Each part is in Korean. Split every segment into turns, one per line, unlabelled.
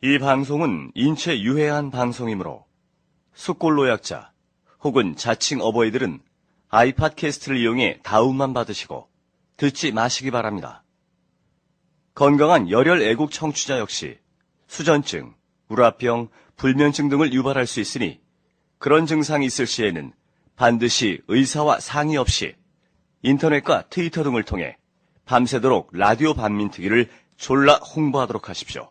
이 방송은 인체 유해한 방송이므로 숙골노약자 혹은 자칭 어버이들은 아이팟캐스트를 이용해 다운만 받으시고 듣지 마시기 바랍니다. 건강한 열혈 애국 청취자 역시 수전증, 우라병, 불면증 등을 유발할 수 있으니 그런 증상이 있을 시에는 반드시 의사와 상의 없이 인터넷과 트위터 등을 통해 밤새도록 라디오 반민특위를 졸라 홍보하도록 하십시오.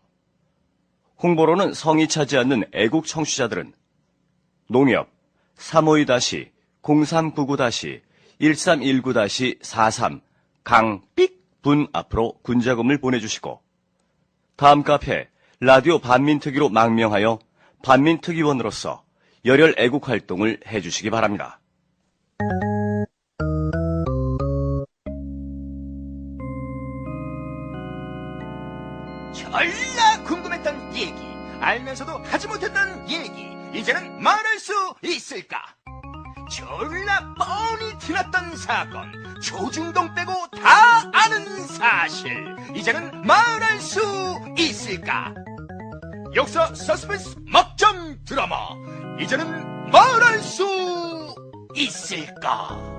홍보로는 성이 차지 않는 애국 청취자들은 농협 352-0399-1319-43 강삑분 앞으로 군자금을 보내주시고 다음 카페 라디오 반민특위로 망명하여 반민특위원으로서 열혈 애국 활동을 해주시기 바랍니다.
졸라 궁금했던 얘기, 알면서도 하지 못했던 얘기, 이제는 말할 수 있을까? 졸라 뻔히 티났던 사건, 조중동 빼고 다 아는 사실, 이제는 말할 수 있을까? 역사 서스펜스 막장 드라마, 이제는 말할 수 있을까?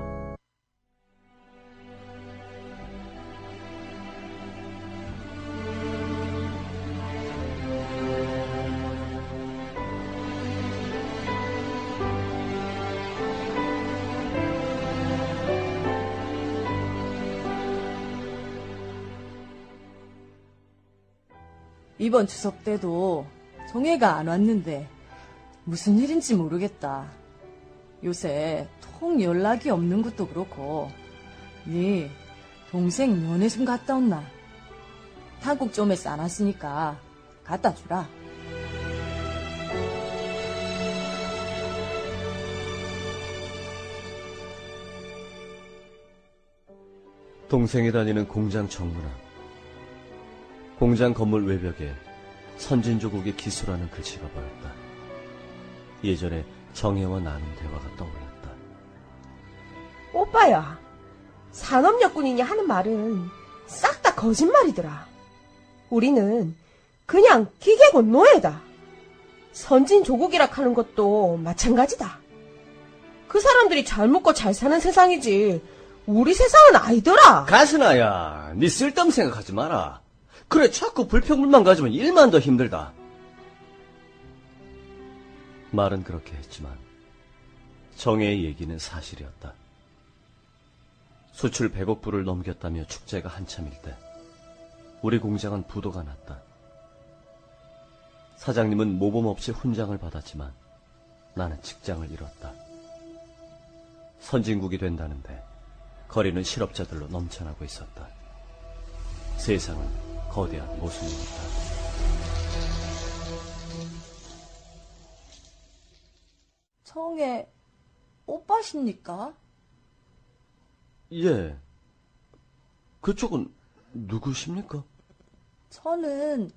이번 추석 때도 정혜가 안 왔는데 무슨 일인지 모르겠다. 요새 통 연락이 없는 것도 그렇고 네 동생 면회 좀 갔다 온나? 한국 좀에 싸놨으니까 갖다 주라.
동생이 다니는 공장 정문 앞. 공장 건물 외벽에 선진조국의 기수라는 글씨가 보였다. 예전에 정혜와 나눈 대화가 떠올랐다.
오빠야, 산업여군이냐 하는 말은 싹 다 거짓말이더라. 우리는 그냥 기계고 노예다. 선진조국이라 하는 것도 마찬가지다. 그 사람들이 잘 먹고 잘 사는 세상이지 우리 세상은 아니더라.
가스나야, 니 쓸데없는 생각하지 마라. 그래, 자꾸 불평불만 가지면 일만 더 힘들다. 말은 그렇게 했지만 정혜의 얘기는 사실이었다. 수출 100억 불을 넘겼다며 축제가 한참일 때 우리 공장은 부도가 났다. 사장님은 모범 없이 훈장을 받았지만 나는 직장을 잃었다. 선진국이 된다는데 거리는 실업자들로 넘쳐나고 있었다. 세상은 거대한 모순이었다.
정혜 오빠십니까?
예. 그쪽은 누구십니까?
저는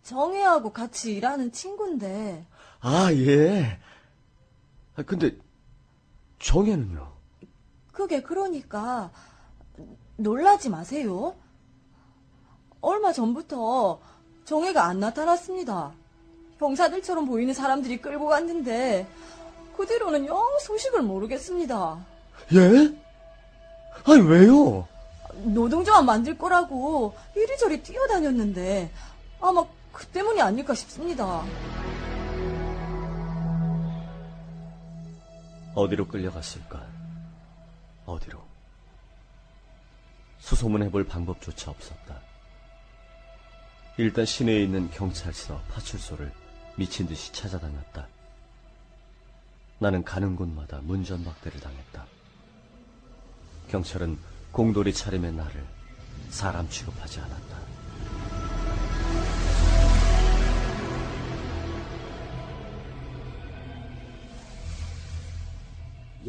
정혜하고 같이 일하는 친구인데.
아, 예. 근데 정혜는요?
그게 그러니까 놀라지 마세요. 얼마 전부터 정혜가 안 나타났습니다. 형사들처럼 보이는 사람들이 끌고 갔는데 그 뒤로는 영 소식을 모르겠습니다.
예? 아니, 왜요?
노동조합 만들 거라고 이리저리 뛰어다녔는데 아마 그 때문이 아닐까 싶습니다.
어디로 끌려갔을까? 어디로? 수소문해볼 방법조차 없었다. 일단 시내에 있는 경찰서, 파출소를 미친 듯이 찾아다녔다. 나는 가는 곳마다 문전박대를 당했다. 경찰은 공돌이 차림의 나를 사람 취급하지 않았다.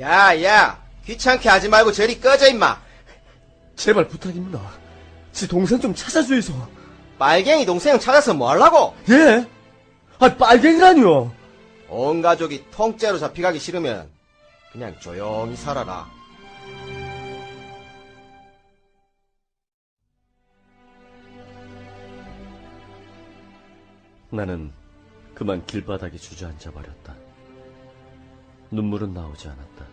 야, 귀찮게 하지 말고 저리 꺼져, 임마.
제발 부탁입니다. 지 동생 좀 찾아주이소.
빨갱이 동생 찾아서 뭐 하려고?
예? 아, 빨갱이라니요.
온 가족이 통째로 잡혀가기 싫으면 그냥 조용히 살아라.
나는 그만 길바닥에 주저앉아 버렸다. 눈물은 나오지 않았다.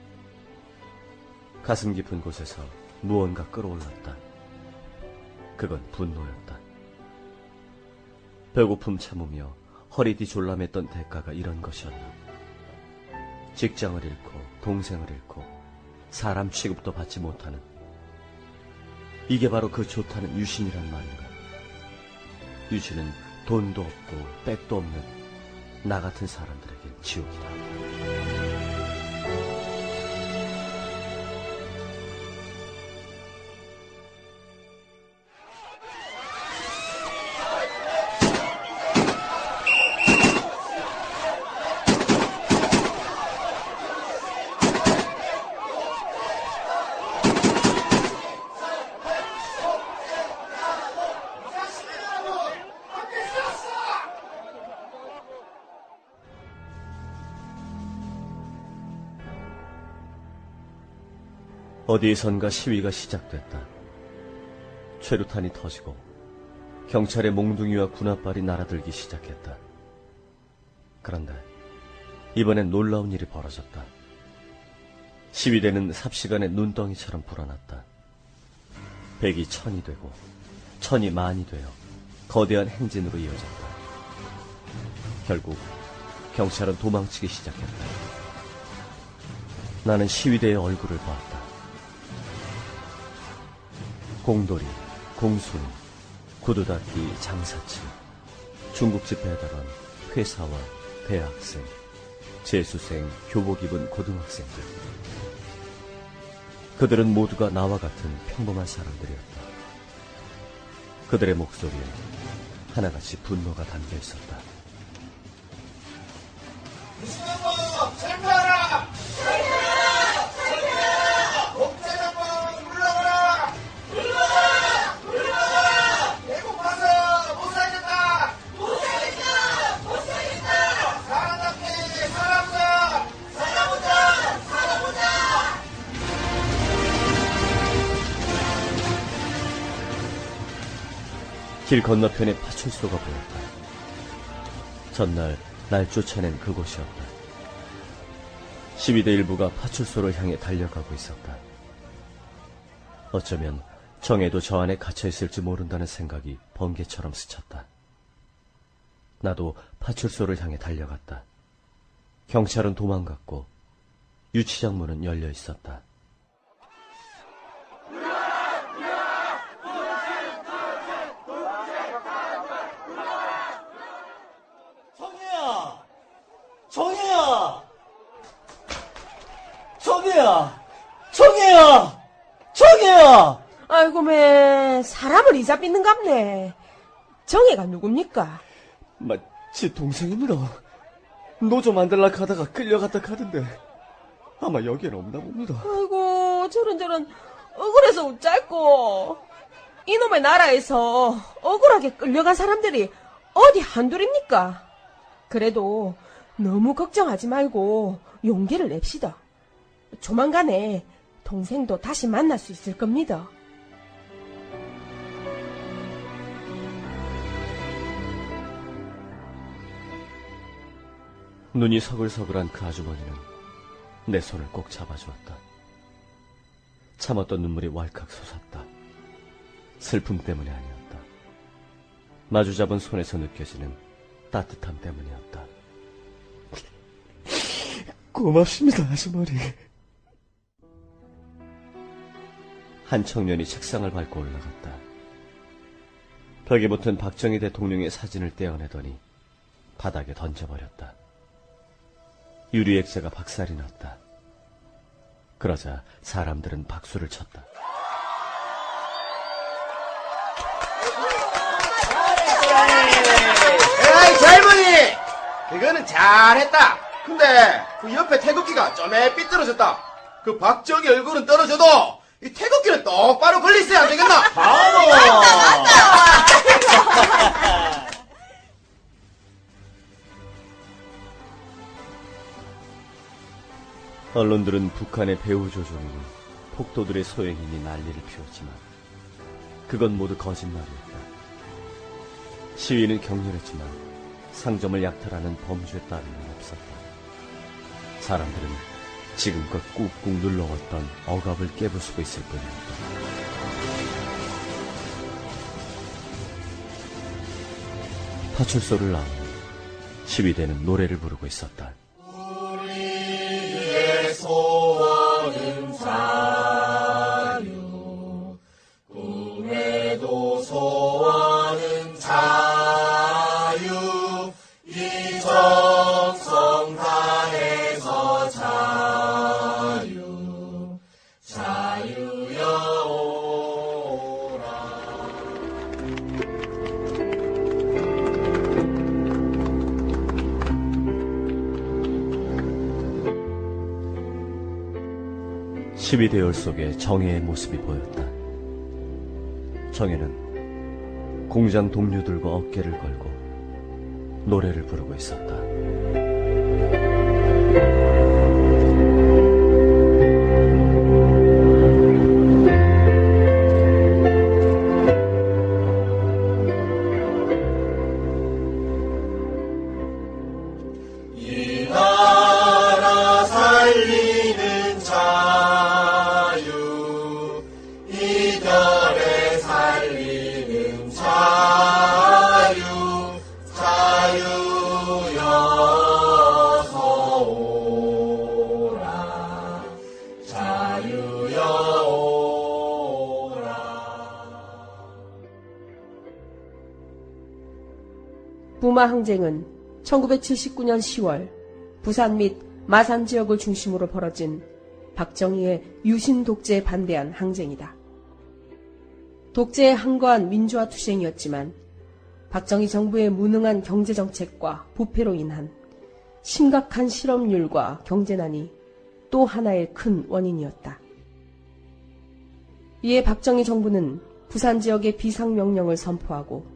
가슴 깊은 곳에서 무언가 끌어올랐다. 그건 분노였다. 배고픔 참으며 허리뒤 졸라맸던 대가가 이런 것이었나. 직장을 잃고 동생을 잃고 사람 취급도 받지 못하는, 이게 바로 그 좋다는 유신이란 말인가. 유신은 돈도 없고 백도 없는 나 같은 사람들에겐 지옥이다. 어디에선가 시위가 시작됐다. 최루탄이 터지고 경찰의 몽둥이와 군홧발이 날아들기 시작했다. 그런데 이번엔 놀라운 일이 벌어졌다. 시위대는 삽시간에 눈덩이처럼 불어났다. 백이 천이 되고 천이 만이 되어 거대한 행진으로 이어졌다. 결국 경찰은 도망치기 시작했다. 나는 시위대의 얼굴을 보았다. 공돌이, 공순이, 구두닦이, 장사치, 중국집 배달원, 회사원, 대학생, 재수생, 교복 입은 고등학생들. 그들은 모두가 나와 같은 평범한 사람들이었다. 그들의 목소리에 하나같이 분노가 담겨 있었다. 길 건너편에 파출소가 보였다. 전날 날 쫓아낸 그곳이었다. 시위대 일부가 파출소를 향해 달려가고 있었다. 어쩌면 정혜도 저 안에 갇혀있을지 모른다는 생각이 번개처럼 스쳤다. 나도 파출소를 향해 달려갔다. 경찰은 도망갔고 유치장 문은 열려 있었다.
정혜야! 정혜야! 정혜야! 정혜야!
아이고, 매, 사람을 이자 삐는갑네. 정혜가 누굽니까?
제 동생입니다. 노조 만들라 가다가 끌려갔다 가던데 아마 여기에는 없나 봅니다.
아이고, 저런, 억울해서 웃잘고. 이놈의 나라에서 억울하게 끌려간 사람들이 어디 한둘입니까? 그래도 너무 걱정하지 말고 용기를 냅시다. 조만간에 동생도 다시 만날 수 있을 겁니다.
눈이 서글서글한 그 아주머니는 내 손을 꼭 잡아주었다. 참았던 눈물이 왈칵 솟았다. 슬픔 때문이 아니었다. 마주잡은 손에서 느껴지는 따뜻함 때문이었다. 고맙습니다, 아주머니. 한 청년이 책상을 밟고 올라갔다. 벽에 붙은 박정희 대통령의 사진을 떼어내더니 바닥에 던져버렸다. 유리액체가 박살이 났다. 그러자 사람들은 박수를 쳤다.
에이, 젊은이! 그거는 잘했다. 근데 그 옆에 태극기가 좀에 삐뚤어졌다. 그 박정희 얼굴은 떨어져도 이 태극기는 똑바로 걸려 있어야 안 되겠나?
바로!
언론들은 북한의 배후 조종이 폭도들의 소행이니 난리를 피웠지만 그건 모두 거짓말이었다. 시위는 격렬했지만 상점을 약탈하는 범죄 따위는 없었다. 사람들은 지금껏 꾹꾹 눌러왔던 억압을 깨부수고 있을 뿐이었다. 파출소를 나오니 12대는 노래를 부르고 있었다.
우리의 소원은 자유, 꿈에도 소원은 자유, 이 정성 다해서 자유, 자유여 오라.
12대열 속에 정혜의 모습이 보였다. 정혜는 공장 동료들과 어깨를 걸고 노래를 부르고 있었다.
이 나라 살리는 자유, 이별에 살리는 자유, 자유여서 오라, 자유여 오라.
부마 항쟁은 1979년 10월 부산 및 마산 지역을 중심으로 벌어진 박정희의 유신 독재에 반대한 항쟁이다. 독재에 항거한 민주화 투쟁이었지만 박정희 정부의 무능한 경제정책과 부패로 인한 심각한 실업률과 경제난이 또 하나의 큰 원인이었다. 이에 박정희 정부는 부산 지역의 비상명령을 선포하고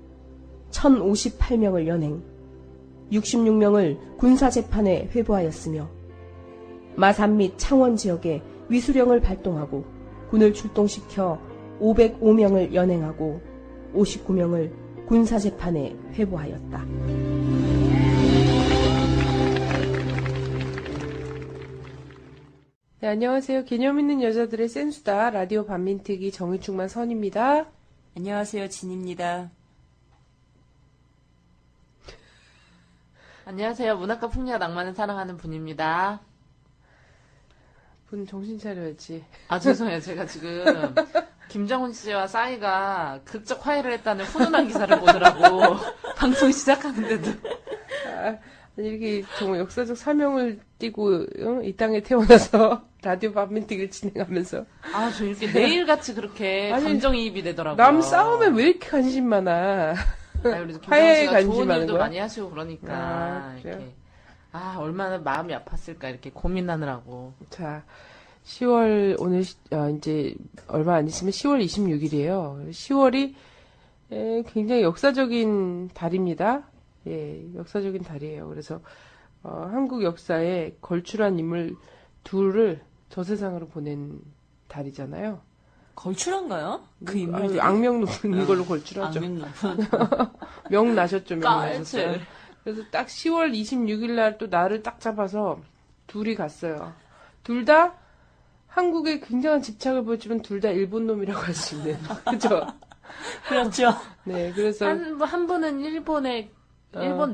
1058명을 연행, 66명을 군사재판에 회부하였으며 마산 및 창원 지역에 위수령을 발동하고 군을 출동시켜 505명을 연행하고 59명을 군사재판에 회부하였다.
네, 안녕하세요. 개념 있는 여자들의 센수다. 라디오 반민특위 정의충만 선입니다.
안녕하세요. 진입니다. 안녕하세요. 문학과 풍류와 낭만을 사랑하는 분입니다.
분 정신 차려야지.
아, 죄송해요. 제가 지금 김정은 씨와 싸이가 극적 화해를 했다는 훈훈한 기사를 보느라고 방송 시작하는데도
아니, 이렇게 정말 역사적 사명을 띠고 이 땅에 태어나서 라디오 반민특위를 진행하면서
아, 저 이렇게 내일같이 그렇게
아니,
감정이입이 되더라고요.
남 싸움에 왜 이렇게 관심 많아?
아니, 우리 김정은
화해에
씨가
관심
좋은
많은
일도
거야?
많이 하시고 그러니까
아, 그래요?
이렇게 얼마나 마음이 아팠을까 이렇게 고민하느라고.
자, 10월 오늘 이제 얼마 안 있으면 10월 26일이에요. 10월이 굉장히 역사적인 달입니다. 예, 역사적인 달이에요. 그래서 한국 역사에 걸출한 인물 둘을 저 세상으로 보낸 달이잖아요.
걸출한가요? 그 인물들이?
악명 높은 걸로 걸출하죠.
악명 높은.
명나셨죠, 명나셨어요.
깔칠.
그래서 딱 10월 26일 날 또 날을 딱 잡아서 둘이 갔어요. 둘 다 한국에 굉장한 집착을 보였지만 둘 다 일본 놈이라고 할 수 있는. 그죠?
그렇죠.
네, 그래서.
한 분은 일본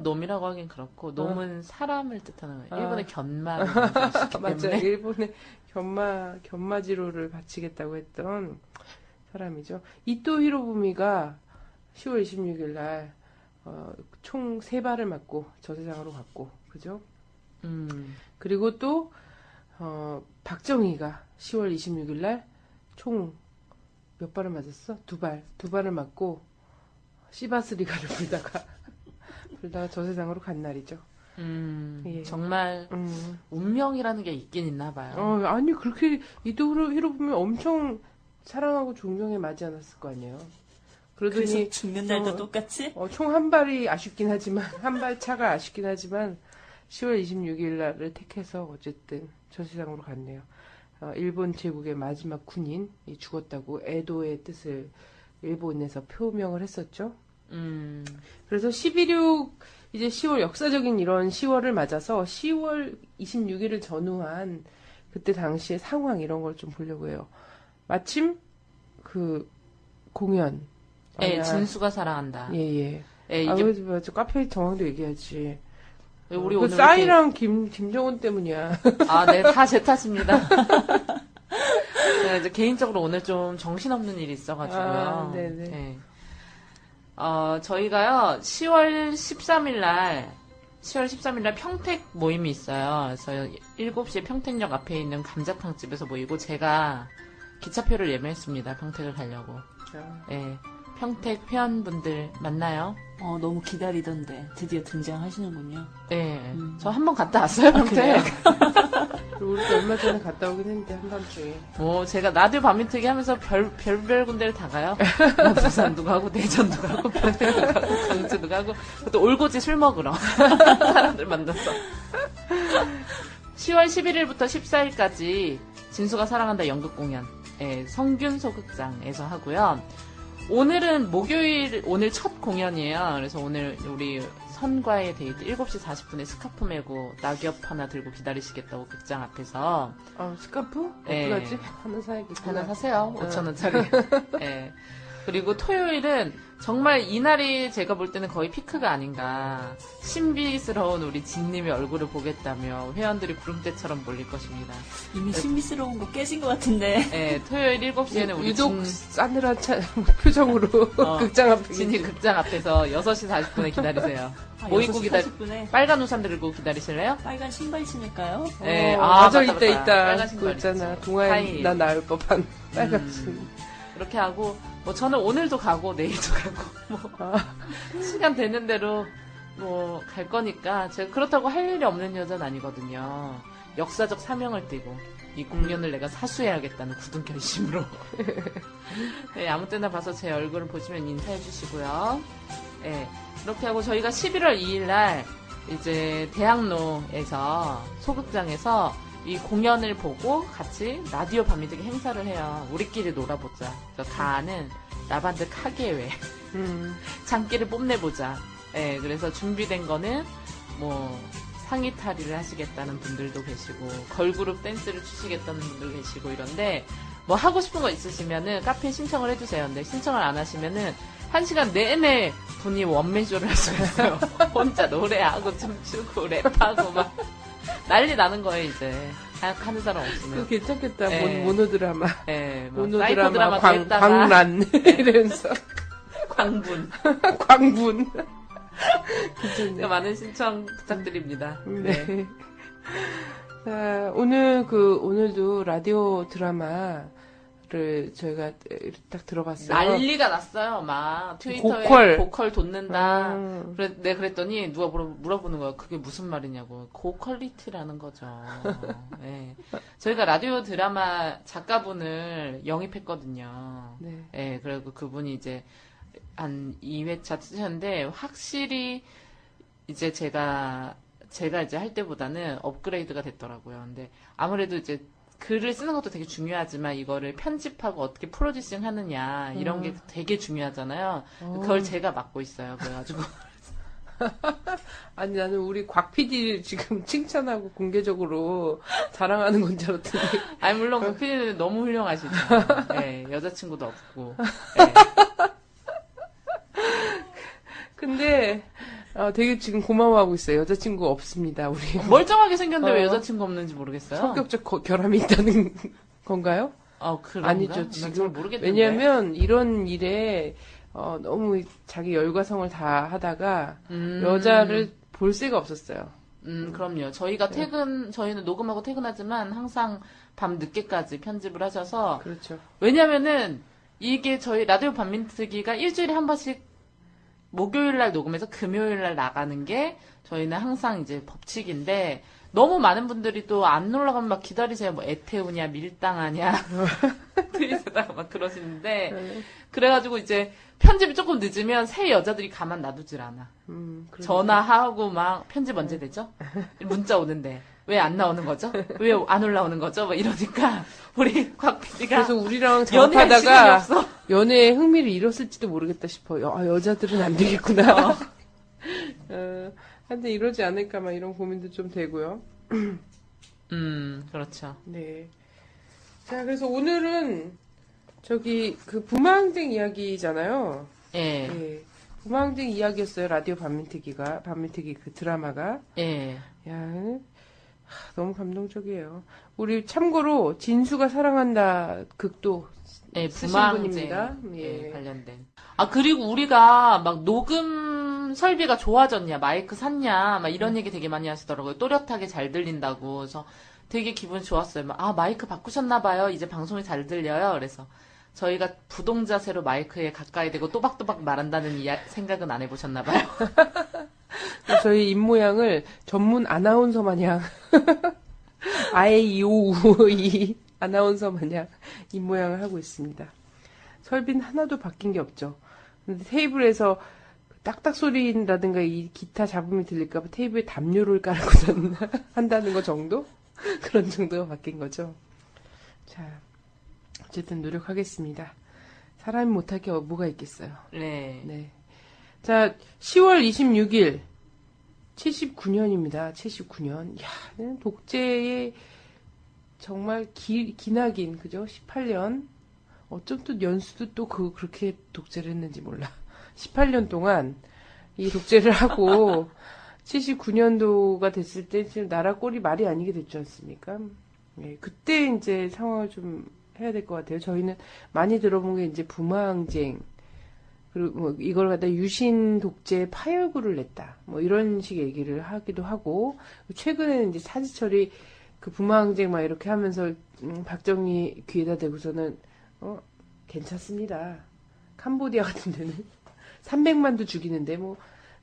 놈이라고 하긴 그렇고, 놈은 사람을 뜻하는 거예요. 일본의 견마를 뜻하기
맞아요.
때문에.
일본의 견마지로를 바치겠다고 했던 사람이죠. 이토 히로부미가 10월 26일 날, 총 3발을 맞고 저 세상으로 갔고, 그죠? 그리고 또, 박정희가 10월 26일 날 총 몇 발을 맞았어? 2발을 맞고, 시바스리가를 불다가 저 세상으로 간 날이죠. 예.
정말 운명이라는 게 있긴 있나 봐요.
아니 그렇게 이토 히로부미 엄청 사랑하고 존경해 마지 않았을 거 아니에요. 그러더니
그래서 죽는 날도 똑같이?
총 한 발이 아쉽긴 하지만 한 발 차가 아쉽긴 하지만 10월 26일 날을 택해서 어쨌든 저 세상으로 갔네요. 일본 제국의 마지막 군인이 죽었다고 애도의 뜻을 일본에서 표명을 했었죠. 그래서 11.6 이제 10월 역사적인 이런 10월을 맞아서 10월 26일을 전후한 그때 당시의 상황 이런 걸 좀 보려고 해요. 마침 그 공연.
예, 진수가 사랑한다.
예.
예, 이게
맞아. 카페 정황도 얘기하지.
우리
그
오늘
싸이랑 김정은 때문이야.
아, 네, 다 제 탓입니다. 제가 이제 개인적으로 오늘 좀 정신없는 일이 있어가지고요.
네네.
네. 저희가요, 10월 13일 날 평택 모임이 있어요. 그래서 7시에 평택역 앞에 있는 감자탕집에서 모이고, 제가 기차표를 예매했습니다. 평택을 가려고. 네. 평택 회원분들 만나요?
너무 기다리던데 드디어 등장하시는군요.
네. 저 한 번 갔다 왔어요, 평택.
우리도 얼마 전에 갔다 오긴 했는데, 한밤중에.
제가 라디오 밤미트기 하면서 별별 군데를 다 가요. 부산도 가고, 대전도 가고, 평택도 가고, 광주도 가고, 또 올고지 술 먹으러. 사람들 만나서. 10월 11일부터 14일까지 진수가 사랑한다 연극 공연, 성균 소극장에서 하고요. 오늘은 목요일, 오늘 첫 공연이에요. 그래서 오늘 우리 선과의 데이트 7시 40분에 스카프 메고 낙엽 하나 들고 기다리시겠다고 극장 앞에서.
스카프?
네.
어떡하지? 하나 사야겠구나.
하나 사세요. 5,000원짜리. 네. 그리고 토요일은 정말 이날이 제가 볼 때는 거의 피크가 아닌가. 신비스러운 우리 진님의 얼굴을 보겠다며 회원들이 구름대처럼 몰릴 것입니다.
이미 신비스러운 거 깨진 것 같은데.
네, 토요일 7시에는 우리
유독 싸늘한 표정으로 극장 앞에
진이 극장 앞에서 6시 40분에 기다리세요. 모이고
40분에
빨간 우산 들고 기다리실래요?
빨간 신발 신을까요?
네,
맞아,
맞다.
있다.
빨간
그거
신발
있잖아.
있지.
동아에
하이.
나 나을 법한 빨간 신발.
그렇게 하고, 저는 오늘도 가고, 내일도 가고, 시간 되는 대로, 갈 거니까, 제가 그렇다고 할 일이 없는 여자는 아니거든요. 역사적 사명을 띠고, 이 공연을 내가 사수해야겠다는 굳은 결심으로. 네, 아무 때나 봐서 제 얼굴을 보시면 인사해 주시고요. 네, 그렇게 하고, 저희가 11월 2일 날, 이제, 대학로에서, 소극장에서, 이 공연을 보고 같이 라디오 밤미드기 행사를 해요. 우리끼리 놀아보자. 그래서 다 아는 라반드 카게웨. 장기를 뽐내보자. 예, 그래서 준비된 거는 상의 탈의를 하시겠다는 분들도 계시고 걸그룹 댄스를 추시겠다는 분들 계시고 이런데 하고 싶은 거 있으시면은 카페에 신청을 해주세요. 근데 신청을 안 하시면은 1시간 내내 분이 원맨쇼를 할 수가 있어요. 혼자 노래하고 춤추고 랩하고 막 난리 나는 거예요, 이제. 하는 사람 없으면.
그거 괜찮겠다.
네.
모노드라마.
네,
모노드라마,
사이코드라마도 했다가.
광란. 이러면서.
광분.
광분. 괜찮네.
많은 신청 부탁드립니다.
네. 자, 오늘도 라디오 드라마를 저희가 딱 들어봤어요.
난리가 났어요. 막 트위터에 고퀄 돋는다. 그랬더니 누가 물어보는 거예요. 그게 무슨 말이냐고. 고퀄리티라는 거죠. 네. 저희가 라디오 드라마 작가분을 영입했거든요.
네.
네, 그리고 그분이 이제 한 2회차 쓰셨는데 확실히 이제 제가 이제 할 때보다는 업그레이드가 됐더라고요. 근데 아무래도 이제 글을 쓰는 것도 되게 중요하지만 이거를 편집하고 어떻게 프로듀싱 하느냐 이런 게 되게 중요하잖아요. 그걸 제가 맡고 있어요. 그래가지고
아니 나는 우리 곽 PD 지금 칭찬하고 공개적으로 자랑하는 건 줄 알았더니
아니 물론 곽 PD는 너무 훌륭하시죠. 네, 여자친구도 없고. 네.
근데 되게 지금 고마워하고 있어요. 여자친구 없습니다. 우리
멀쩡하게 생겼는데 왜 여자친구 없는지 모르겠어요.
성격적 결함이 있다는 건가요?
그런가?
아니죠. 지금
모르겠는데.
왜냐하면 이런 일에 너무 자기 열과성을 다 하다가 여자를 볼 새가 없었어요.
그럼요. 저희가 저희는 녹음하고 퇴근하지만 항상 밤 늦게까지 편집을 하셔서.
그렇죠.
왜냐면은 이게 저희 라디오 밤민트기가 일주일에 한 번씩 목요일 날 녹음해서 금요일 날 나가는 게 저희는 항상 이제 법칙인데 너무 많은 분들이 또 안 놀러가면 막 기다리세요. 애태우냐, 밀당하냐. 트윗에다가 막 그러시는데. 그래가지고 이제 편집이 조금 늦으면 새 여자들이 가만 놔두질 않아. 전화하고 막 편집 언제 되죠? 문자 오는데. 왜 안 나오는 거죠? 왜 안 올라오는 거죠? 막 이러니까 우리 곽 PD가
그래서 우리랑 작업하다가 연애에 흥미를 잃었을지도 모르겠다 싶어요. 여자들은 안 되겠구나. 한데 이러지 않을까 막 이런 고민도 좀 되고요.
그렇죠.
네. 자, 그래서 오늘은 저기 그 부마항쟁 이야기잖아요.
예.
네. 부마항쟁 이야기였어요. 라디오 반민특위 그 드라마가.
예.
야, 너무 감동적이에요. 우리 참고로 진수가 사랑한다 극도
예,
쓰신
부마항쟁
분입니다.
예, 관련된. 아, 그리고 우리가 막 녹음 설비가 좋아졌냐, 마이크 샀냐, 막 이런 얘기 되게 많이 하시더라고요. 또렷하게 잘 들린다고. 그래서 되게 기분 좋았어요. 막, 아, 마이크 바꾸셨나봐요. 이제 방송이 잘 들려요. 그래서 저희가 부동자세로 마이크에 가까이 대고 또박또박 말한다는 생각은 안 해보셨나봐요.
저희 입모양을 전문 아나운서 마냥 아에이오우이 아나운서 마냥 입모양을 하고 있습니다. 설비는 하나도 바뀐 게 없죠. 근데 테이블에서 딱딱 소리라든가 이 기타 잡음이 들릴까봐 테이블에 담요를 깔고 한다는 거 정도? 그런 정도가 바뀐 거죠. 자, 어쨌든 노력하겠습니다. 사람이 못할 게 뭐가 있겠어요.
네.
네. 자, 10월 26일 79년입니다. 79년. 야, 독재의 정말 기나긴 그죠? 18년. 어쩜 또 연수도 또 그렇게 독재를 했는지 몰라. 18년 동안 이 독재를 하고 79년도가 됐을 때 지금 나라 꼴이 말이 아니게 됐지 않습니까? 예, 그때 이제 상황을 좀 해야 될 것 같아요. 저희는 많이 들어본 게 이제 부마항쟁, 그리고 뭐 이걸 갖다 유신 독재 파열구를 냈다. 뭐 이런 식의 얘기를 하기도 하고, 최근에는 이제 차지철이 그 부마항쟁 막 이렇게 하면서 박정희 귀에다 대고서는 괜찮습니다. 캄보디아 같은 데는 300만도 죽이는데 뭐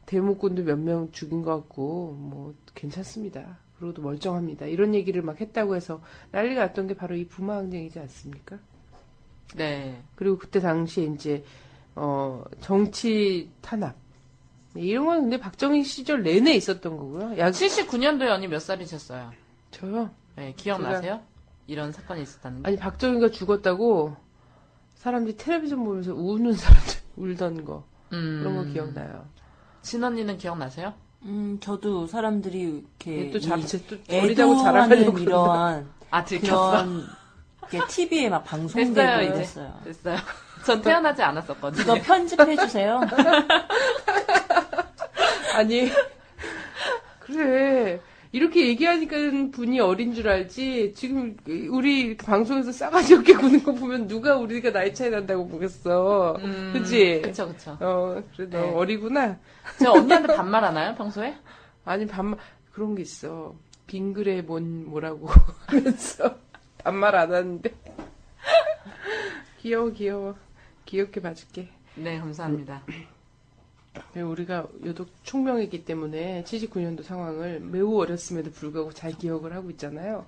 대목군도 몇 명 죽인 것 같고 뭐 괜찮습니다. 그리고도 멀쩡합니다. 이런 얘기를 막 했다고 해서 난리가 났던 게 바로 이 부마항쟁이지 않습니까?
네.
그리고 그때 당시에 이제 정치 탄압 이런 건 근데 박정희 시절 내내 있었던 거고요.
79년도에 언니 몇 살이셨어요?
저요?
네, 기억나세요? 이런 사건이 있었다는 게?
아니 박정희가 죽었다고 사람들이 텔레비전 보면서 우는 사람들 울던 거 그런 거 기억나요.
친언니는 기억나세요?
저도 사람들이 이렇게
또 어리다고 자랑하려고
이러한
들켰어.
그런 게 TV에 막 방송되고
됐어요, 이제.
이랬어요.
됐어요. 전 태어나지 않았었거든요.
이거 편집해 주세요.
아니 그래 이렇게 얘기하니까 분이 어린 줄 알지 지금 우리 방송에서 싸가지 없게 구는 거 보면 누가 우리가 나이 차이 난다고 보겠어. 그치?
그쵸.
그래 너
네.
어리구나.
제가 언니한테 반말하나요 평소에?
아니 반말 그런 게 있어. 빙그레 뭐라고 하면서 반말 안 하는데 귀여워 귀엽게 봐줄게.
네 감사합니다.
우리가 유독 총명했기 때문에 79년도 상황을 매우 어렸음에도 불구하고 잘 기억을 하고 있잖아요.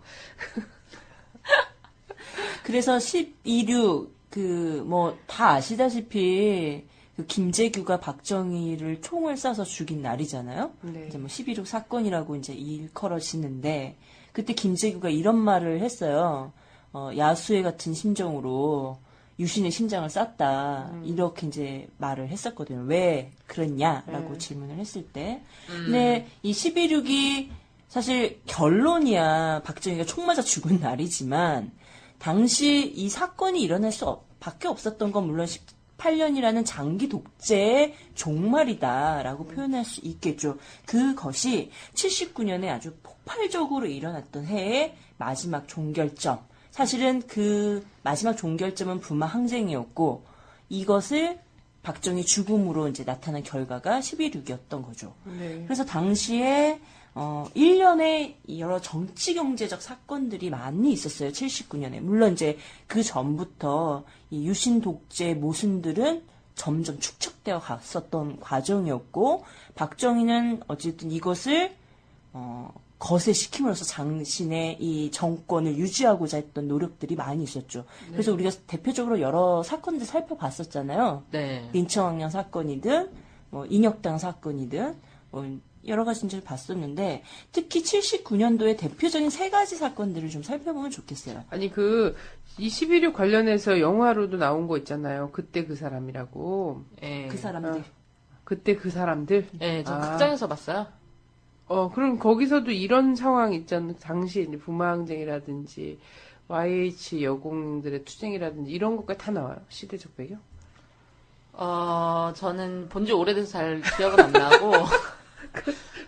그래서 12.6 다 아시다시피 그 김재규가 박정희를 총을 쏴서 죽인 날이잖아요.
네.
이제 뭐 12.6 사건이라고 이제 일컬어지는데 그때 김재규가 이런 말을 했어요. 야수의 같은 심정으로 유신의 심장을 쐈다. 이렇게 이제 말을 했었거든요. 왜 그랬냐라고 질문을 했을 때. 근데 이 12.6이 사실 결론이야. 박정희가 총 맞아 죽은 날이지만 당시 이 사건이 일어날 수밖에 없었던 건 물론 18년이라는 장기 독재의 종말이다라고 표현할 수 있겠죠. 그것이 79년에 아주 폭발적으로 일어났던 해의 마지막 종결점. 사실은 그 마지막 종결점은 부마 항쟁이었고 이것을 박정희 죽음으로 이제 나타난 결과가 11.6이었던 거죠.
네.
그래서 당시에 1년에 여러 정치 경제적 사건들이 많이 있었어요. 79년에. 물론 이제 그 전부터 이 유신 독재의 모순들은 점점 축적되어 갔었던 과정이었고 박정희는 어쨌든 이것을 거세시킴으로써 자신의 이 정권을 유지하고자 했던 노력들이 많이 있었죠. 그래서 우리가 대표적으로 여러 사건들 살펴봤었잖아요.
네.
민청학령 사건이든 뭐 인혁당 사건이든 뭐 여러 가지 이제 봤었는데 특히 79년도에 대표적인 세 가지 사건들을 좀 살펴보면 좋겠어요.
아니 이 11.6 관련해서 영화로도 나온 거 있잖아요. 그때 그 사람이라고.
네.
그 사람들.
그때 그 사람들?
네, 저
아.
극장에서 봤어요.
그럼 거기서도 이런 상황 있잖아요. 당시 이제 부마항쟁이라든지 YH 여공들의 투쟁이라든지 이런 것까지 다 나와요. 시대적 배경?
저는 본지 오래돼서 잘 기억은 안 나고.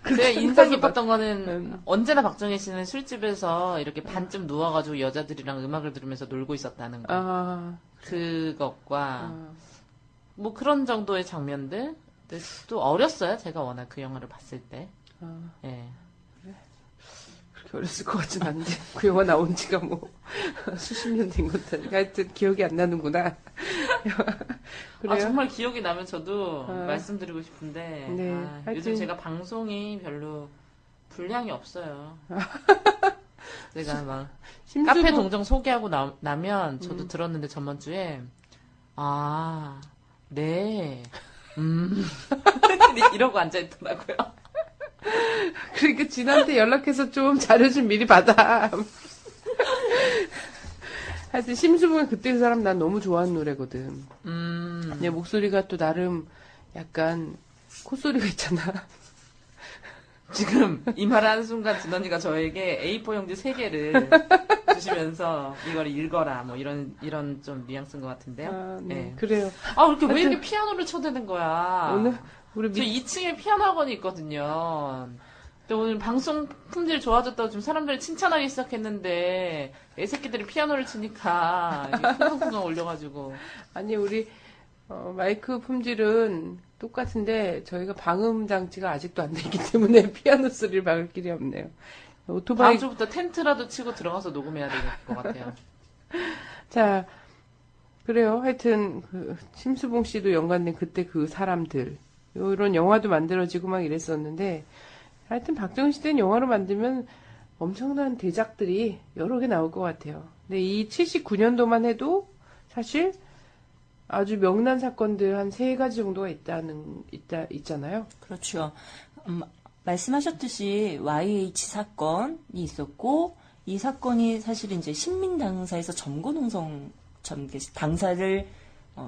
제가 인상 깊었던 거는 언제나 박정희 씨는 술집에서 이렇게 반쯤 누워가지고 여자들이랑 음악을 들으면서 놀고 있었다는 거. 그것과 뭐 그런 정도의 장면들. 근데 또 어렸어요. 제가 워낙 그 영화를 봤을 때. 예.
그렇게 어렸을 것 같진 않은데 그 영화 나온 지가 뭐 수십 년 된 것도 아니고 하여튼 기억이 안 나는구나. 그래요?
정말 기억이 나면 저도 말씀드리고 싶은데
네,
요즘 제가 방송이 별로 분량이 없어요. 제가 막 카페 동정 소개하고 나면 저도 들었는데 저번 주에 네 이러고 앉아있더라고요.
그러니까 진한테 연락해서 좀 자료 좀 미리 받아. 하여튼 심수봉의 그때 그 사람 난 너무 좋아하는 노래거든. 내 목소리가 또 나름 약간 콧소리가 있잖아.
지금 이 말을 하는 순간 진언니가 저에게 A4 용지 3개를 주시면서 이걸 읽어라 뭐 이런 좀 뉘앙스인 것 같은데요.
네. 그래요.
이렇게 왜 이렇게 피아노를 쳐대는 거야?
오늘 우리
저 2층에 피아노 학원이 있거든요. 근데 오늘 방송 품질 좋아졌다고 좀 사람들이 칭찬하기 시작했는데 애새끼들이 피아노를 치니까 쿵쿵쿵 올려가지고.
아니 우리 마이크 품질은 똑같은데 저희가 방음 장치가 아직도 안 되기 때문에 피아노 소리를 막을 길이 없네요. 오토바이
다음 주부터 텐트라도 치고 들어가서 녹음해야 될 것 같아요.
자, 그래요. 하여튼 심수봉 씨도 연관된 그때 그 사람들 이런 영화도 만들어지고 막 이랬었는데 하여튼 박정희 시대는 영화로 만들면 엄청난 대작들이 여러 개 나올 것 같아요. 근데 이 79년도만 해도 사실 아주 명난 사건들 한 3가지 정도가 있잖아요.
그렇죠. 말씀하셨듯이 YH 사건이 있었고, 이 사건이 사실 이제 신민당사에서 점거농성 당사를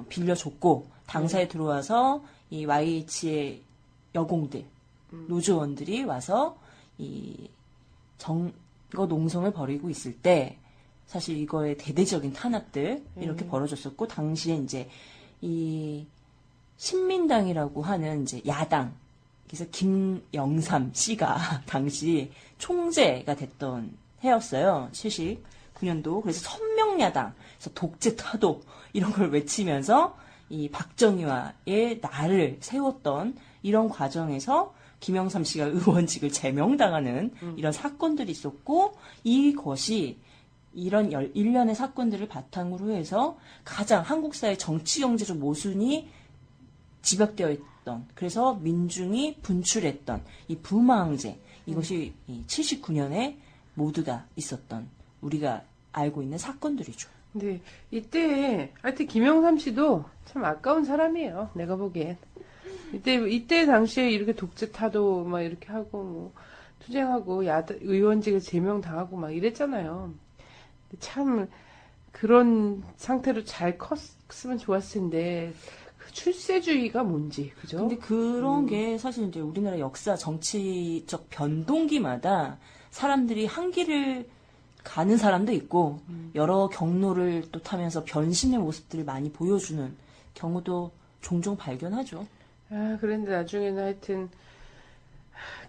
빌려줬고, 당사에 들어와서 이 YH의 여공들, 노조원들이 와서 이 점거농성을 벌이고 있을 때, 사실 이거의 대대적인 탄압들 이렇게 벌어졌었고, 당시에 이제 이 신민당이라고 하는 이제 야당, 그래서 김영삼 씨가 당시 총재가 됐던 해였어요. 79년도. 그래서 선명야당, 그래서 독재 타도 이런 걸 외치면서 이 박정희와의 날을 세웠던 이런 과정에서 김영삼 씨가 의원직을 제명당하는 이런 사건들이 있었고, 이것이 이런 일련의 사건들을 바탕으로 해서 가장 한국 사회 정치 경제적 모순이 집약되어 있던, 그래서 민중이 분출했던 이 부마항쟁, 이것이 79년에 모두 다 있었던 우리가 알고 있는 사건들이죠.
근데 이때 하여튼 김영삼 씨도 참 아까운 사람이에요. 내가 보기엔. 이때 당시에 이렇게 독재 타도 막 이렇게 하고 뭐 투쟁하고 의원직을 제명당하고 막 이랬잖아요. 참 그런 상태로 잘 컸으면 좋았을 텐데 그 출세주의가 뭔지, 그죠?
근데 그런 게 사실 이제 우리나라 역사 정치적 변동기마다 사람들이 한 길을 가는 사람도 있고 여러 경로를 또 타면서 변신의 모습들을 많이 보여주는 경우도 종종 발견하죠.
그런데 나중에는 하여튼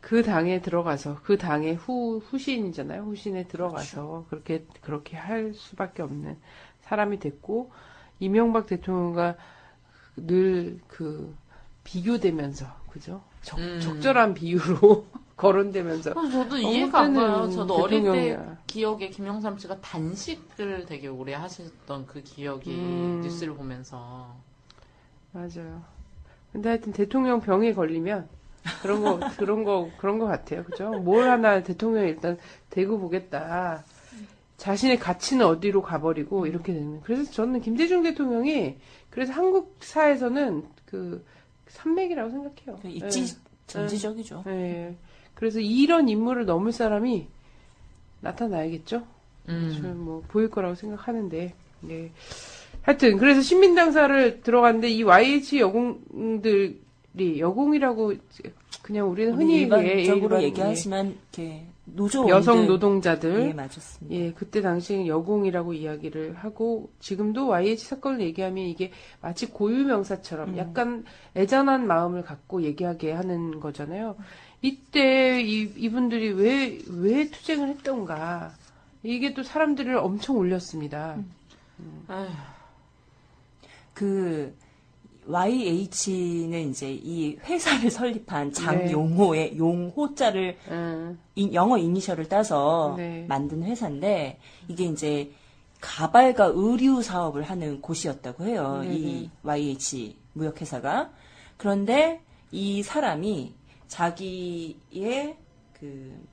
그 당에 들어가서, 그 당의 후신이잖아요. 후신에 들어가서 그렇게 할 수밖에 없는 사람이 됐고, 이명박 대통령과 늘 비교되면서, 그죠? 적절한 비유로 거론되면서.
저도 이해가 안 가요. 저도 어릴 때
대통령이야.
기억에 김영삼 씨가 단식을 되게 오래 하셨던 그 기억이 뉴스를 보면서.
맞아요. 근데 하여튼 대통령 병에 걸리면 그런 거 같아요. 그죠? 뭘 하나 대통령이 일단 대고 보겠다. 자신의 가치는 어디로 가버리고 이렇게 되는. 그래서 저는 김대중 대통령이 그래서 한국사에서는 그 산맥이라고 생각해요.
전지적이죠.
네. 그래서 이런 인물을 넘을 사람이 나타나야겠죠? 뭐 보일 거라고 생각하는데. 네. 하여튼 그래서 신민당사를 들어갔는데 이 YH 여공들 여공이라고 그냥 우리는 흔히
일반적으로
예,
얘기하지만 이렇게 노조
여성 노동자들
예, 맞았습니다.
예, 그때 당시 여공이라고 이야기를 하고 지금도 YH 사건을 얘기하면 이게 마치 고유명사처럼 약간 애잔한 마음을 갖고 얘기하게 하는 거잖아요. 이때 이분들이 왜 투쟁을 했던가 이게 또 사람들을 엄청 올렸습니다.
그 YH는 이제 이 회사를 설립한 장용호의 용호자를 영어 이니셜을 따서
네.
만든 회사인데 이게 이제 가발과 의류 사업을 하는 곳이었다고 해요.
네네.
이 YH 무역회사가. 그런데 이 사람이 자기의 그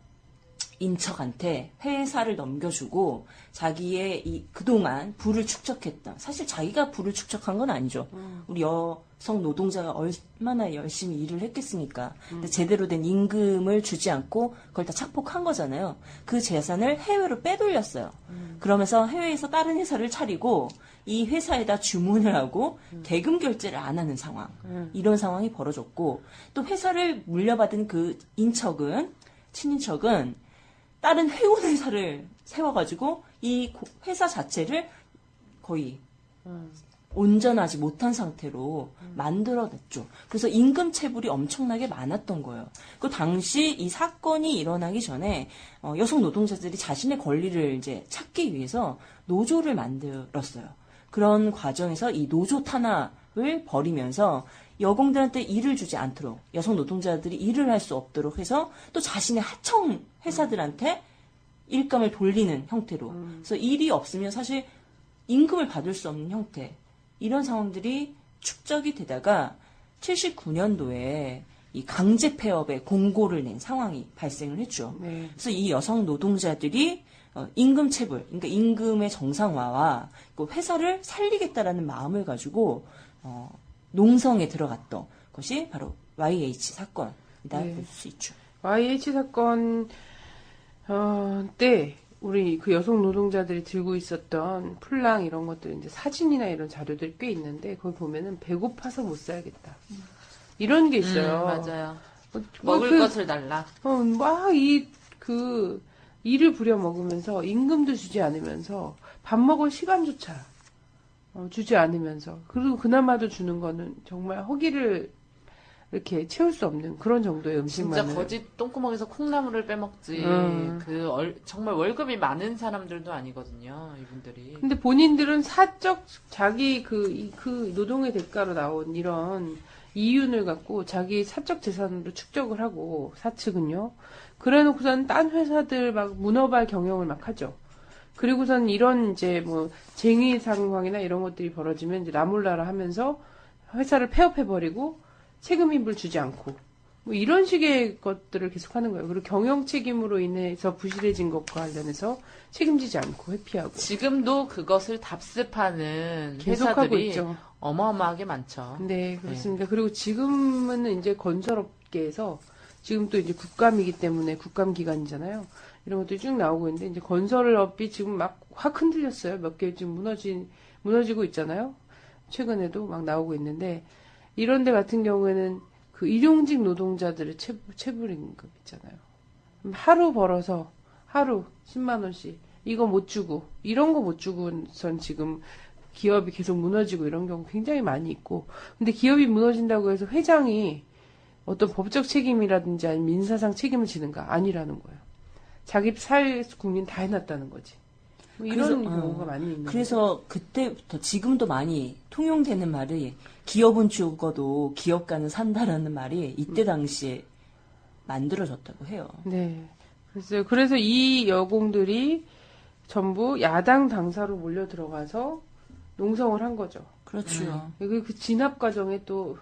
인척한테 회사를 넘겨주고 자기의 그동안 부를 축적했던 사실 자기가 부를 축적한 건 아니죠. 우리 여성 노동자가 얼마나 열심히 일을 했겠습니까. 근데 제대로 된 임금을 주지 않고 그걸 다 착복한 거잖아요. 그 재산을 해외로 빼돌렸어요. 그러면서 해외에서 다른 회사를 차리고 이 회사에다 주문을 하고 대금 결제를 안 하는 상황. 이런 상황이 벌어졌고 또 회사를 물려받은 그 친인척은 다른 회원 회사를 세워가지고 이 회사 자체를 거의 온전하지 못한 상태로 만들어냈죠. 그래서 임금 체불이 엄청나게 많았던 거예요. 그 당시 이 사건이 일어나기 전에 여성 노동자들이 자신의 권리를 이제 찾기 위해서 노조를 만들었어요. 그런 과정에서 이 노조 탄압을 벌이면서 여공들한테 일을 주지 않도록 여성 노동자들이 일을 할 수 없도록 해서 또 자신의 하청 회사들한테 일감을 돌리는 형태로 그래서 일이 없으면 사실 임금을 받을 수 없는 형태 이런 상황들이 축적이 되다가 79년도에 이 강제 폐업의 공고를 낸 상황이 발생을 했죠.
네.
그래서 이 여성 노동자들이 임금 체불, 그러니까 임금의 정상화와 그 회사를 살리겠다라는 마음을 가지고 농성에 들어갔던 것이 바로 YH 사건이다
네.
볼 수 있죠.
YH 사건 때 우리 그 여성 노동자들이 들고 있었던 풀랑 이런 것들 이제 사진이나 이런 자료들이 꽤 있는데 거기 보면은 배고파서 못 살겠다 이런 게 있어요.
맞아요. 먹을 것을 달라.
막 그 일을 부려 먹으면서 임금도 주지 않으면서 밥 먹을 시간조차 주지 않으면서 그리고 그나마도 주는 거는 정말 허기를 이렇게 채울 수 없는 그런 정도의 음식만을.
진짜 거짓 똥구멍에서 콩나물을 빼먹지. 정말 월급이 많은 사람들도 아니거든요, 이분들이.
근데 본인들은 자기 그 노동의 대가로 나온 이런 이윤을 갖고 자기 사적 재산으로 축적을 하고, 사측은요. 그래 놓고선 딴 회사들 막 문어발 경영을 막 하죠. 그리고선 이런 이제 뭐 쟁의 상황이나 이런 것들이 벌어지면 이제 나몰라라 하면서 회사를 폐업해버리고 책임임을 주지 않고 뭐 이런 식의 것들을 계속하는 거예요. 그리고 경영 책임으로 인해서 부실해진 것과 관련해서 책임지지 않고 회피하고
지금도 그것을 답습하는
계속하고
회사들이
있죠.
어마어마하게 많죠.
네, 그렇습니다. 그리고 지금은 이제 건설업계에서 지금 또 이제 국감이기 때문에 국감 기간이잖아요. 이런 것들이 쭉 나오고 있는데 이제 건설업이 지금 막 확 흔들렸어요. 몇 개 지금 무너지고 있잖아요. 최근에도 막 나오고 있는데 이런 데 같은 경우에는 그 일용직 노동자들의 체불임금 있잖아요. 하루 벌어서 하루 10만 원씩 이거 못 주고 이런 거 못 주고선 지금 기업이 계속 무너지고 이런 경우 굉장히 많이 있고 근데 기업이 무너진다고 해서 회장이 어떤 법적 책임이라든지 아니면 민사상 책임을 지는가? 아니라는 거예요. 자기 살 국민 다 해놨다는 거지. 뭐 이런 경우가 많이 있는
그래서 그때부터 지금도 많이 통용되는 말이 기업은 죽어도 기업가는 산다라는 말이 이때 당시에 만들어졌다고 해요.
네. 그래서 이 여공들이 전부 야당 당사로 몰려 들어가서 농성을 한 거죠.
그렇죠.
그 진압 과정도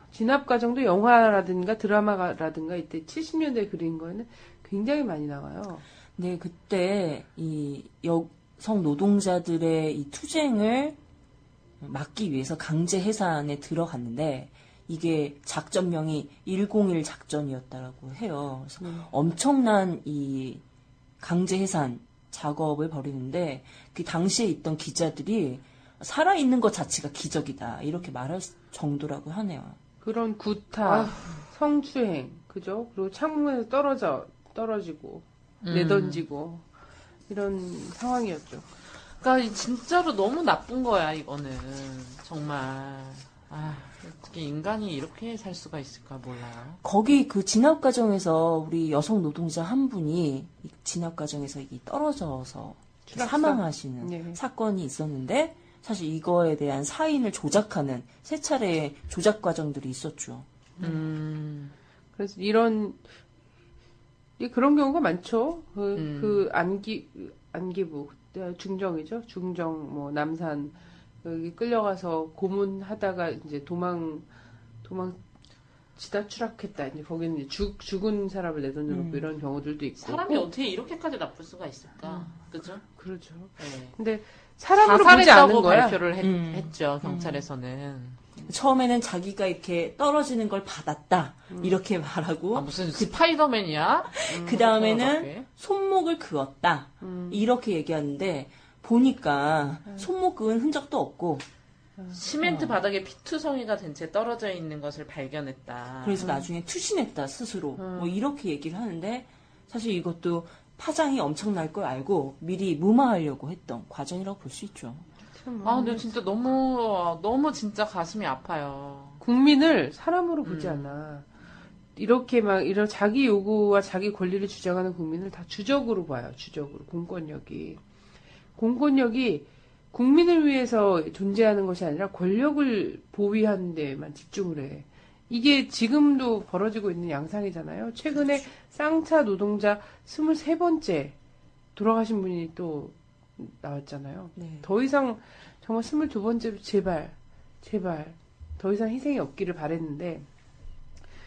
영화라든가 드라마라든가 이때 70년대에 그린 거에는 굉장히 많이 나와요.
네, 그때 이 여성 노동자들의 이 투쟁을 막기 위해서 강제 해산에 들어갔는데 이게 작전명이 101 작전이었다고 해요. 그래서 엄청난 이 강제 해산 작업을 벌이는데 그 당시에 있던 기자들이 살아있는 것 자체가 기적이다 이렇게 말할 정도라고 하네요.
그런 구타, 성추행, 그죠? 그리고 창문에서 떨어지고, 내던지고, 이런 상황이었죠.
그러니까 진짜로 너무 나쁜 거야, 이거는. 정말. 어떻게 인간이 이렇게 살 수가 있을까 몰라요.
거기 그 진압 과정에서 우리 여성 노동자 한 분이 이 진압 과정에서 이 떨어져서 사망하시는
네.
사건이 있었는데 사실 이거에 대한 사인을 조작하는 세 차례의 조작 과정들이 있었죠.
그래서 그런 경우가 많죠. 그 안기부, 중정이죠. 중정, 뭐, 남산, 여기 끌려가서 고문하다가 이제 도망치다 추락했다. 이제 거기는 이제 죽은 사람을 내던져놓고 이런 경우들도 있고.
사람이 어떻게 이렇게까지 나쁠 수가 있을까? 그죠?
그렇죠.
네.
근데 사람으로 보지 않은
자살했다고
거야.
발표를 했죠, 경찰에서는.
처음에는 자기가 이렇게 떨어지는 걸 받았다. 이렇게 말하고.
무슨 스파이더맨이야?
그 다음에는 손목을 그었다. 이렇게 얘기하는데, 보니까 손목 그은 흔적도 없고.
시멘트 바닥에 피투성이가 된 채 떨어져 있는 것을 발견했다.
그래서 나중에 투신했다, 스스로. 뭐 이렇게 얘기를 하는데, 사실 이것도 파장이 엄청날 걸 알고 미리 무마하려고 했던 과정이라고 볼 수 있죠.
근데 진짜 너무 진짜 가슴이 아파요.
국민을 사람으로 보지 않아. 이렇게 막 이런 자기 요구와 자기 권리를 주장하는 국민을 다 주적으로 봐요. 주적으로. 공권력이 국민을 위해서 존재하는 것이 아니라 권력을 보위하는 데만 집중을 해. 이게 지금도 벌어지고 있는 양상이잖아요. 최근에 쌍차 노동자 23번째 돌아가신 분이 또 나왔잖아요.
네.
더 이상 정말 22번째로 제발 더 이상 희생이 없기를 바랬는데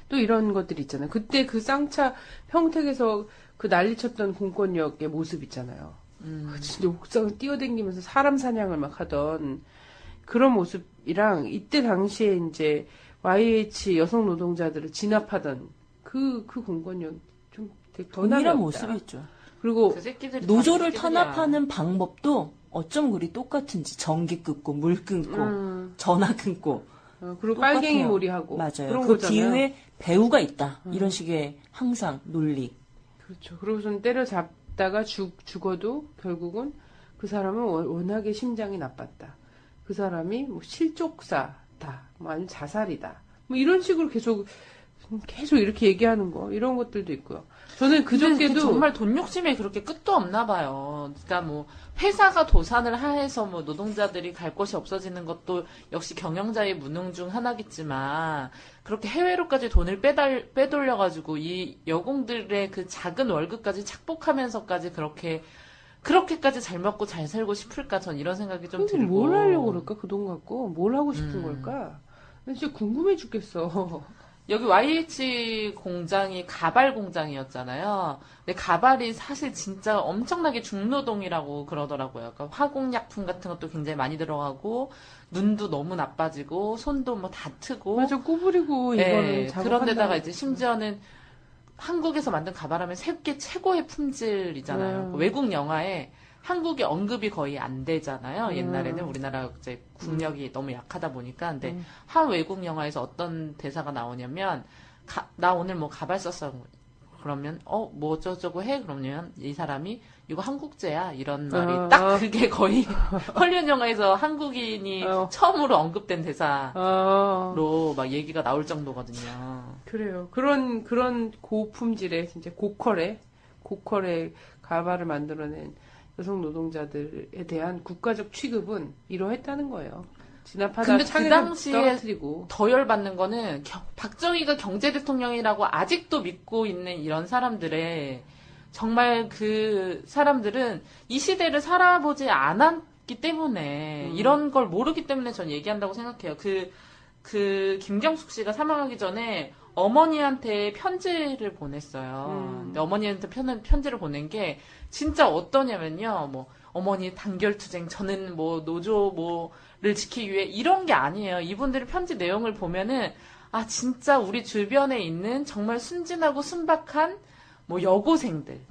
또 이런 것들이 있잖아요. 그때 그 쌍차 평택에서 그 난리쳤던 공권력의 모습 있잖아요. 진짜 옥상을 뛰어다니면서 사람 사냥을 막 하던 그런 모습이랑 이때 당시에 이제 YH 여성 노동자들을 진압하던 그 공권력 좀 되게
동일한 모습이었죠.
그리고
그 새끼들이
노조를 탄압하는 방법도 어쩜 그리 똑같은지 전기 끊고 물 끊고 전화 끊고
그리고
똑같아요.
빨갱이 몰이하고
맞아요.
그런
그
거잖아요.
뒤에 배우가 있다. 이런 식의 항상 논리.
그렇죠. 그러고선 때려잡다가 죽어도 결국은 그 사람은 워낙에 심장이 나빴다. 그 사람이 뭐 실족사다. 뭐 아니면 자살이다. 뭐 이런 식으로 계속 이렇게 얘기하는 거 이런 것들도 있고요. 저는 그저께도
정말 돈 욕심에 그렇게 끝도 없나 봐요. 그러니까 뭐 회사가 도산을 하해서 뭐 노동자들이 갈 곳이 없어지는 것도 역시 경영자의 무능 중 하나겠지만 그렇게 해외로까지 돈을 빼돌려가지고 이 여공들의 그 작은 월급까지 착복하면서까지 그렇게까지 잘 먹고 잘 살고 싶을까? 전 이런 생각이 좀 들고.
뭘 하려고 그럴까? 그 돈 갖고 뭘 하고 싶은 걸까? 진짜 궁금해 죽겠어.
여기 YH 공장이 가발 공장이었잖아요. 근데 가발이 사실 진짜 엄청나게 중노동이라고 그러더라고요. 그러니까 화공약품 같은 것도 굉장히 많이 들어가고 눈도 너무 나빠지고 손도 뭐 다트고.
맞아, 구부리고 이거는
그런데다가 이제 심지어는 한국에서 만든 가발하면 세계 최고의 품질이잖아요. 외국 영화에 한국의 언급이 거의 안 되잖아요. 옛날에는 우리나라 이제 국력이 너무 약하다 보니까. 근데 한 외국 영화에서 어떤 대사가 나오냐면 나 오늘 뭐 가발 썼어. 그러면 뭐 어쩌고 해? 그러면 이 사람이 이거 한국제야 이런 말이 딱 그게 거의 헐리우드 영화에서 한국인이 처음으로 언급된 대사로 막 얘기가 나올 정도거든요.
그래요. 그런 고품질의 진짜 고퀄의 가발을 만들어낸 여성 노동자들에 대한 국가적 취급은 이러했다는 거예요. 진압하다
근데 그 당시에
떨어뜨리고.
더 열받는 거는 박정희가 경제 대통령이라고 아직도 믿고 있는 이런 사람들의 정말 그 사람들은 이 시대를 살아보지 않았기 때문에 이런 걸 모르기 때문에 전 얘기한다고 생각해요. 그 김경숙 씨가 사망하기 전에 어머니한테 편지를 보냈어요. 근데 어머니한테 편지를 보낸 게 진짜 어떠냐면요. 뭐 어머니 단결투쟁 저는 뭐 노조 뭐를 지키기 위해 이런 게 아니에요. 이분들의 편지 내용을 보면은 진짜 우리 주변에 있는 정말 순진하고 순박한 뭐 여고생들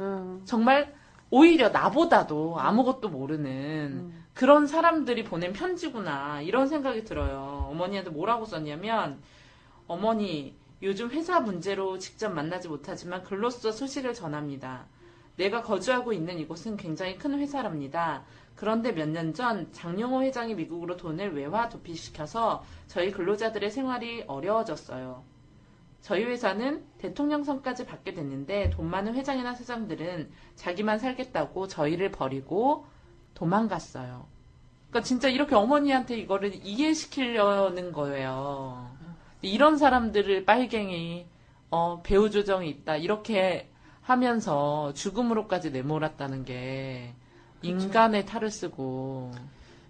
정말 오히려 나보다도 아무것도 모르는 그런 사람들이 보낸 편지구나 이런 생각이 들어요. 어머니한테 뭐라고 썼냐면 어머니, 요즘 회사 문제로 직접 만나지 못하지만 글로써 소식을 전합니다. 내가 거주하고 있는 이곳은 굉장히 큰 회사랍니다. 그런데 몇 년 전 장용호 회장이 미국으로 돈을 외화 도피시켜서 저희 근로자들의 생활이 어려워졌어요. 저희 회사는 대통령 선까지 받게 됐는데 돈 많은 회장이나 사장들은 자기만 살겠다고 저희를 버리고 도망갔어요. 그러니까 진짜 이렇게 어머니한테 이거를 이해시키려는 거예요. 이런 사람들을 빨갱이, 배후 조정이 있다 이렇게 하면서 죽음으로까지 내몰았다는 게 인간의 탈을 쓰고.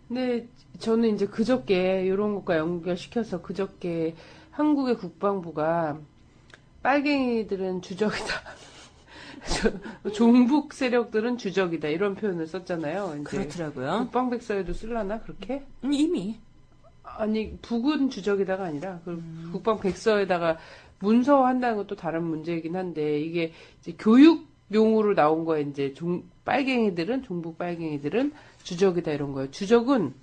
근데 저는 이제 그저께 이런 것과 연결시켜서 그저께 한국의 국방부가 빨갱이들은 주적이다. 종북 세력들은 주적이다. 이런 표현을 썼잖아요. 이제
그렇더라고요.
국방백서에도 쓸라나 그렇게?
이미.
아니 북은 주적이다가 아니라 국방백서에다가 문서화한다는 것도 다른 문제이긴 한데 이게 이제 교육용으로 나온 거에 이제 빨갱이들은 종북 빨갱이들은 주적이다 이런 거예요. 주적은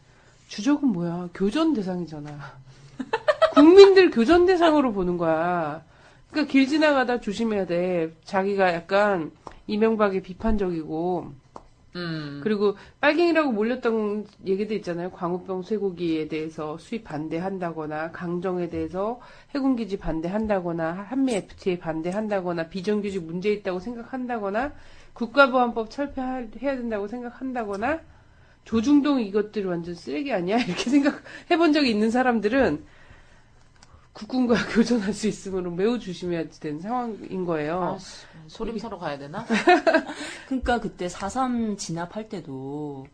뭐야? 교전 대상이잖아. 국민들 교전 대상으로 보는 거야. 그러니까 길 지나가다 조심해야 돼. 자기가 약간 이명박에 비판적이고 그리고 빨갱이라고 몰렸던 얘기도 있잖아요. 광우병 쇠고기에 대해서 수입 반대한다거나 강정에 대해서 해군기지 반대한다거나 한미 FTA 반대한다거나 비정규직 문제 있다고 생각한다거나 국가보안법 철폐해야 된다고 생각한다거나 조중동 이것들이 완전 쓰레기 아니야? 이렇게 생각해본 적이 있는 사람들은 국군과 교전할 수 있으므로 매우 조심해야 되는 상황인 거예요.
소림 사러 가야 되나?
그러니까 그때 4.3 진압할 때도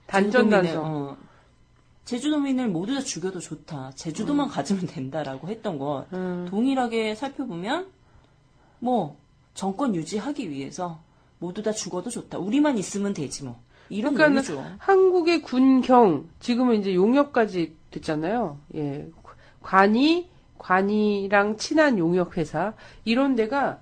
단전단성.
제주도민을 모두 다 죽여도 좋다. 제주도만 가지면 된다라고 했던 것 동일하게 살펴보면 정권 유지하기 위해서 모두 다 죽어도 좋다. 우리만 있으면 되지 뭐. 이런 의미죠.
한국의 군경 지금은 이제 용역까지 됐잖아요. 예. 관이랑 친한 용역회사 이런 데가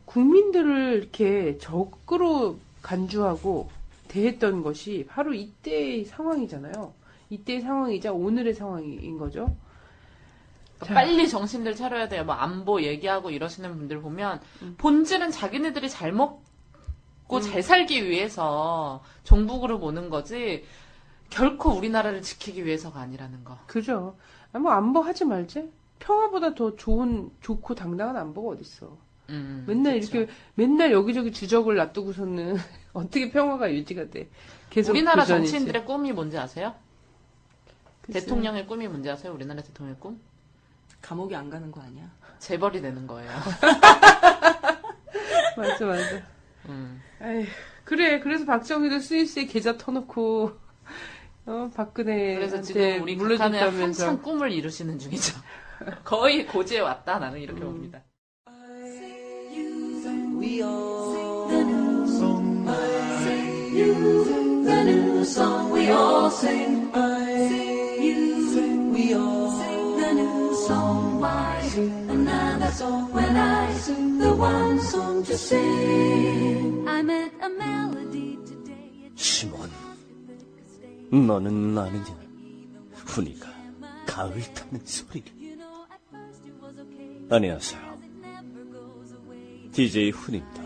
국민들을 이렇게 적으로 간주하고 대했던 것이 바로 이때의 상황이잖아요. 이때의 상황이자 오늘의 상황인 거죠.
빨리 정신들 차려야 돼요. 안보 얘기하고 이러시는 분들 보면 본질은 자기네들이 잘 먹고 잘 살기 위해서 종북으로 모는 거지 결코 우리나라를 지키기 위해서가 아니라는 거.
그죠. 안보 하지 말지. 평화보다 더 좋고 당당한 안보가 어딨어. 맨날
그쵸.
이렇게 맨날 여기저기 주적을 놔두고서는 어떻게 평화가 유지가 돼? 계속
우리나라
교전이지.
정치인들의 꿈이 뭔지 아세요?
글쎄요.
대통령의 꿈이 뭔지 아세요? 우리나라 대통령의 꿈?
감옥에 안 가는 거 아니야?
재벌이 되는 거예요.
맞아. 아휴, 그래. 그래서 박정희도 스위스에 계좌 터놓고 박근혜한테
그래서 지금 우리 북한은
물러줬다면서.
한참 꿈을 이루시는 중이죠. 거의 고지에 왔다. 나는 이렇게 봅니다.
We all sing the new song we all sing. We all sing the new song. Why another song when I sing the one song to sing? I met a melody today.
시몬, 너는 아느냐? 훈이가 가을 타는 소리를. 안녕하세요. DJ 훈입니다.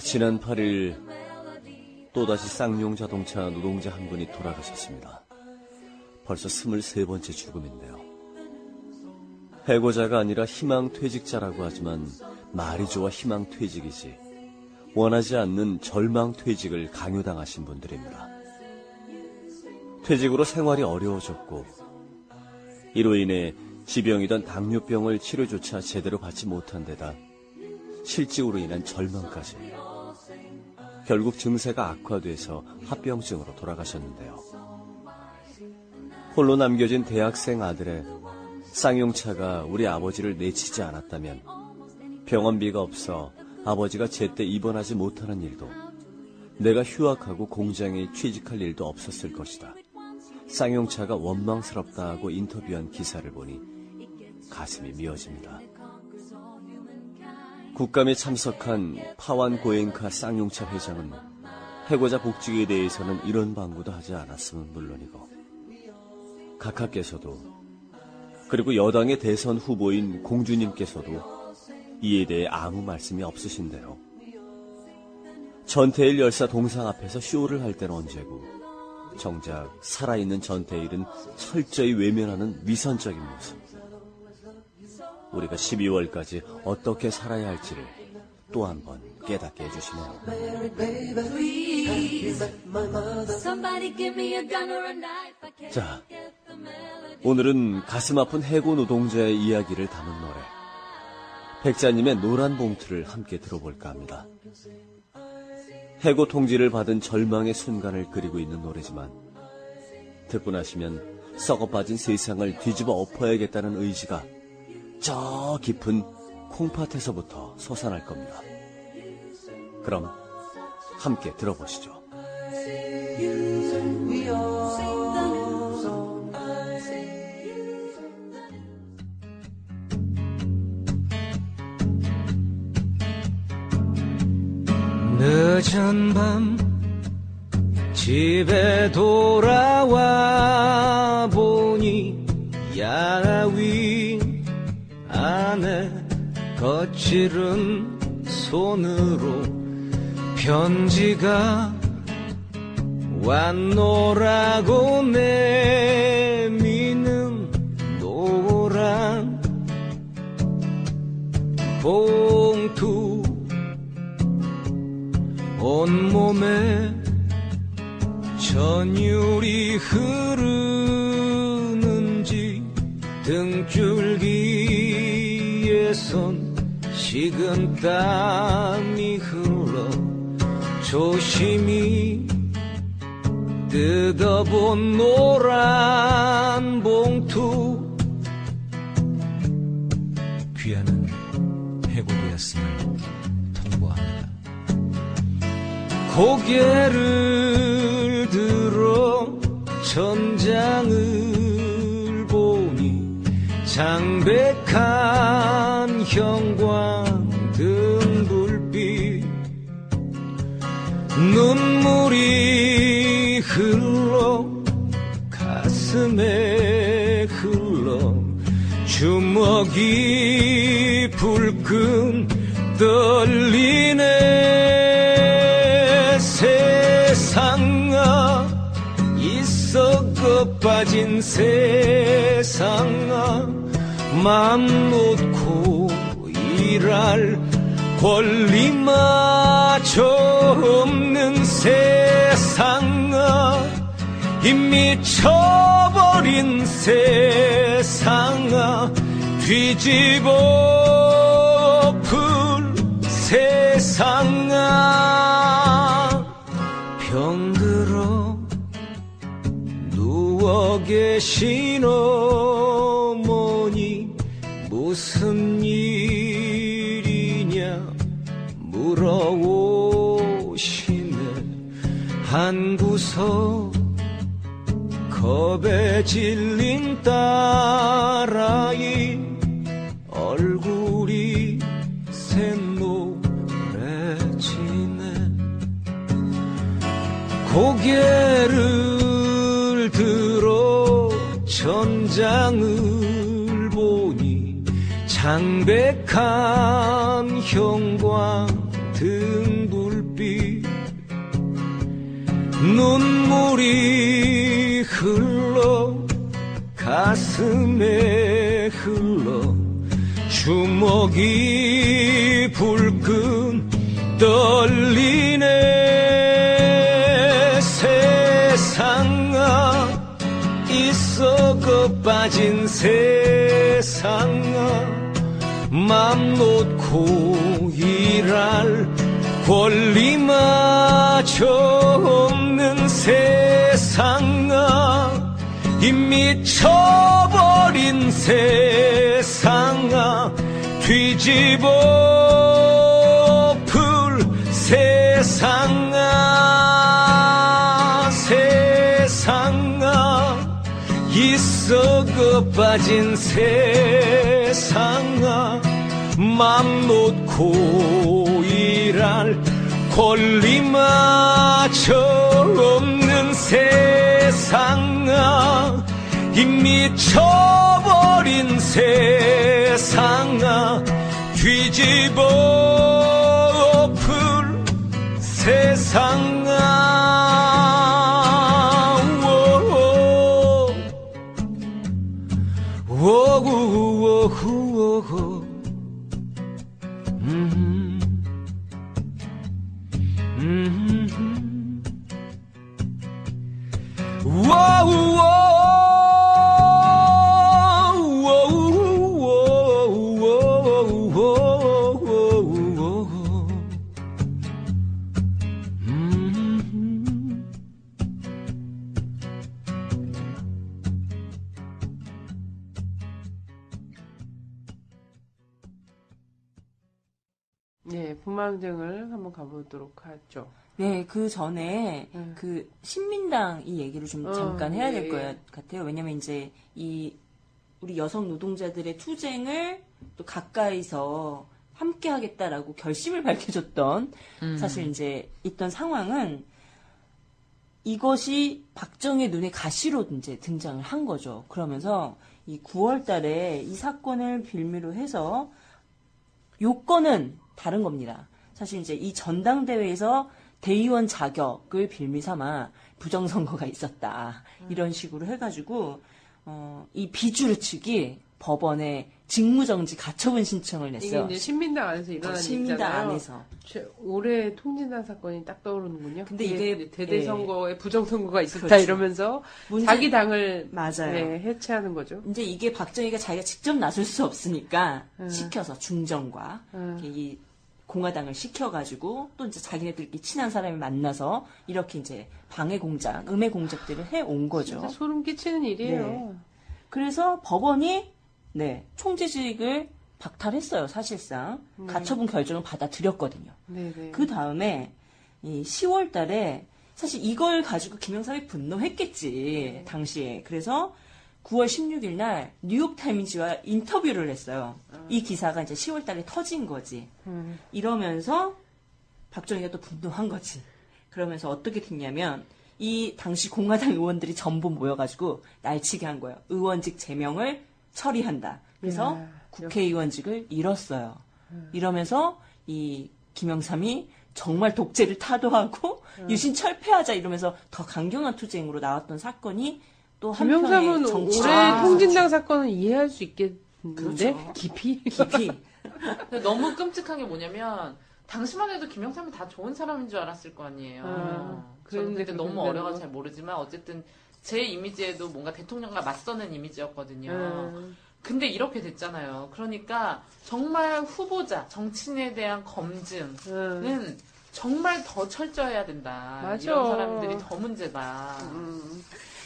지난 8일 또다시 쌍용 자동차 노동자 한 분이 돌아가셨습니다. 벌써 23번째 죽음인데요. 해고자가 아니라 희망퇴직자라고 하지만 말이 좋아 희망퇴직이지 원하지 않는 절망퇴직을 강요당하신 분들입니다. 퇴직으로 생활이 어려워졌고 이로 인해 지병이던 당뇨병을 치료조차 제대로 받지 못한 데다 실직으로 인한 절망까지. 결국 증세가 악화돼서 합병증으로 돌아가셨는데요. 홀로 남겨진 대학생 아들의 쌍용차가 우리 아버지를 내치지 않았다면 병원비가 없어 아버지가 제때 입원하지 못하는 일도 내가 휴학하고 공장에 취직할 일도 없었을 것이다. 쌍용차가 원망스럽다고 인터뷰한 기사를 보니 가슴이 미어집니다. 국감에 참석한 파완 고엔카 쌍용차 회장은 해고자 복직에 대해서는 이런 방구도 하지 않았으면 물론이고 각하께서도 그리고 여당의 대선 후보인 공주님께서도 이에 대해 아무 말씀이 없으신데요. 전태일 열사 동상 앞에서 쇼를 할 때는 언제고 정작 살아있는 전태일은 철저히 외면하는 위선적인 모습. 우리가 12월까지 어떻게 살아야 할지를 또 한 번 깨닫게 해주시네요. 자, 오늘은 가슴 아픈 해고 노동자의 이야기를 담은 노래 백자님의 노란 봉투를 함께 들어볼까 합니다. 해고 통지를 받은 절망의 순간을 그리고 있는 노래지만 듣고 나시면 썩어빠진 세상을 뒤집어 엎어야겠다는 의지가 저 깊은 콩팥에서부터 솟아날 겁니다. 그럼 함께 들어보시죠.
늦은 밤 집에 돌아와 보니 야위 안에 거칠은 손으로 편지가 왔노라고 내미는 노란 봉투 온몸에 전율이 흐르는지 등줄기에선 식은 땀이 흘러 조심히 뜯어본 노란 봉투 귀하는 해고되었음을 통보합니다. 고개를 들어 천장을 보니 장백한 형광등 불빛 눈물이 흘러 가슴에 흘러 주먹이 불끈 떨리네. 세상아 이 썩어 빠진 세상아 맘 놓고 일할 권리마저 없는 세상아 이미 쳐버린 세상아 뒤집어 풀 세상아 병들어 누워 계신 어머니 무슨 일이냐 물어오시네. 한 구석 겁에 질린 딸아이 얼굴이 샛노래지네. 고개를 들어 천장을 보니 장백한 형광등 불빛 눈물이 흘러 가슴에 흘러 주먹이 불끈 떨리네. 세상아 이 썩어 빠진 세상아 맘 놓고 일할 권리마저 없는 세상아 이미 쳐버린 세상아 뒤집어 풀 세상아 세상아 이 썩어 빠진 세상아 맘 놓고 일할 권리마저 없는 세상아 이미 쳐버린 세상아 뒤집어 엎을 세상아 오구오구오구
네, 북망정을 한번 가보도록 하죠.
네, 그 전에 그 신민당 이 얘기를 좀 잠깐 해야 될
예,
것
예.
같아요. 왜냐면 이제 우리 여성 노동자들의 투쟁을 또 가까이서 함께 하겠다라고 결심을 밝혀줬던 사실 이제 있던 상황은 이것이 박정희의 눈에 가시로 이제 등장을 한 거죠. 그러면서 이 9월 달에 이 사건을 빌미로 해서 요건은 다른 겁니다. 사실 이제 이 전당대회에서 대의원 자격을 빌미 삼아 부정선거가 있었다. 이런 식으로 해가지고, 이 비주류 측이 법원에 직무정지 가처분 신청을
이게
냈어요.
이제 신민당 안에서 일어난
신민당
일이잖아요.
안에서.
올해 통진당 사건이 딱 떠오르는군요.
근데
그게
이게-
대대선거에 부정선거가 있었다
그렇죠.
이러면서
문제-
자기 당을
맞아요.
네, 해체하는 거죠.
이제 이게 박정희가 자기가 직접 나설 수 없으니까 시켜서 중정과 이렇게 이 공화당을 시켜가지고 또 이제 자기네들끼리 친한 사람이 만나서 이렇게 이제 방해 공작, 음해 공작들을 해온 거죠.
진짜 소름 끼치는 일이에요.
네. 그래서 법원이 총재직을 박탈했어요. 사실상 가처분 결정을 받아들였거든요.
네네.
그 다음에 이 10월 달에 사실 이걸 가지고 김영삼이 분노했겠지 당시에. 그래서 9월 16일 날 뉴욕타임즈와 인터뷰를 했어요. 이 기사가 이제 10월 달에 터진 거지. 이러면서 박정희가 또 분노한 거지. 그러면서 어떻게 됐냐면 이 당시 공화당 의원들이 전부 모여가지고 날치기 한 거예요. 의원직 제명을 처리한다. 그래서
야,
국회의원직을 잃었어요. 이러면서 이 김영삼이 정말 독재를 타도하고 유신 철폐하자 이러면서 더 강경한 투쟁으로 나왔던 사건이 또
김영삼은
한편의 정치.
올해 통진당 사건은 이해할 수 있겠는데
그렇죠.
깊이.
근데 너무 끔찍한 게 뭐냐면 당시만 해도 김영삼이 다 좋은 사람인 줄 알았을 거 아니에요. 저는
그런데
그때 너무
그런데도.
어려가지고 잘 모르지만 어쨌든 제 이미지에도 뭔가 대통령과 맞서는 이미지였거든요. 근데 이렇게 됐잖아요. 그러니까 정말 후보자, 정치인에 대한 검증은 정말 더 철저해야 된다.
맞아.
이런 사람들이 더 문제다.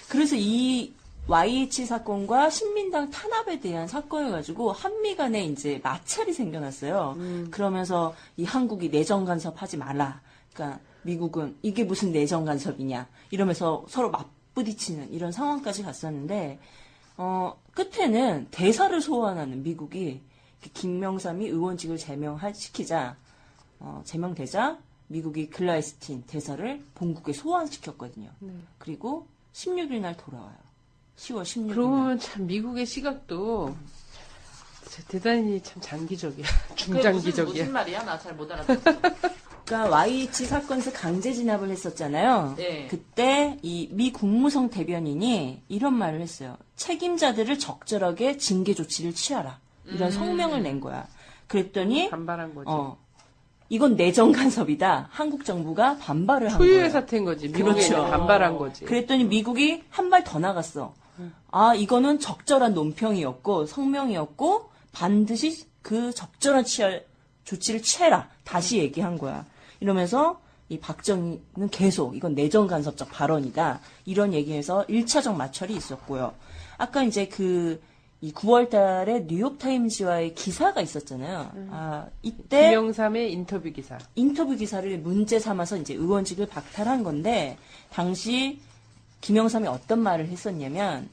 그래서 이 YH 사건과 신민당 탄압에 대한 사건을 가지고 한미 간에 이제 마찰이 생겨났어요. 그러면서 이 한국이 내정 간섭하지 말라. 그러니까 미국은 이게 무슨 내정 간섭이냐 이러면서 서로 맞부딪히는 이런 상황까지 갔었는데 끝에는 대사를 소환하는 미국이 김명삼이 의원직을 제명시키자 제명되자 미국이 글라이스틴 대사를 본국에 소환시켰거든요. 그리고 16일 날 돌아와요. 10월 16일 날.
그러면 참 미국의 시각도 대단히 참 장기적이야.
그게
중장기적이야.
무슨 말이야? 나 잘 못 알아듣어.
그러니까 YH 사건에서 강제 진압을 했었잖아요.
네.
그때 이 미 국무성 대변인이 이런 말을 했어요. 책임자들을 적절하게 징계 조치를 취하라. 이런 성명을 낸 거야. 그랬더니
반발한 거지.
이건 내정 간섭이다. 한국 정부가 반발을 한
초유의
거예요.
사태인 거지. 미국이
그렇죠.
이제 반발한 거지.
그랬더니 미국이 한 발 더 나갔어. 이거는 적절한 논평이었고 성명이었고 반드시 그 적절한 조치를 취해라. 다시 얘기한 거야. 이러면서 이 박정희는 계속 이건 내정 간섭적 발언이다. 이런 얘기에서 1차적 마찰이 있었고요. 아까 이제 이 9월 달에 뉴욕타임즈와의 기사가 있었잖아요. 이때
김영삼의 인터뷰 기사.
인터뷰 기사를 문제 삼아서 이제 의원직을 박탈한 건데 당시 김영삼이 어떤 말을 했었냐면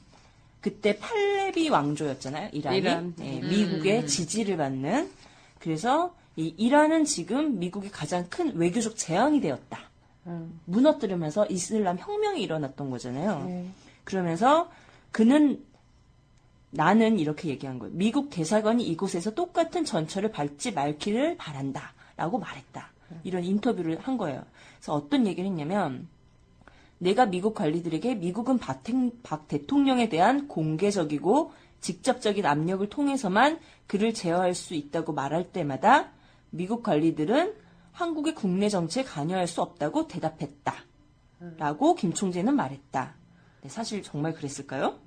그때 팔레비 왕조였잖아요. 이란이.
이란.
네, 미국의 지지를 받는. 그래서 이 이란은 지금 미국의 가장 큰 외교적 재앙이 되었다. 무너뜨리면서 이슬람 혁명이 일어났던 거잖아요.
네.
그러면서 그는 나는 이렇게 얘기한 거예요. 미국 대사관이 이곳에서 똑같은 전철을 밟지 말기를 바란다. 라고 말했다. 이런 인터뷰를 한 거예요. 그래서 어떤 얘기를 했냐면 내가 미국 관리들에게 미국은 박 대통령에 대한 공개적이고 직접적인 압력을 통해서만 그를 제어할 수 있다고 말할 때마다 미국 관리들은 한국의 국내 정치에 관여할 수 없다고 대답했다. 라고 김총재는 말했다. 네, 사실 정말 그랬을까요?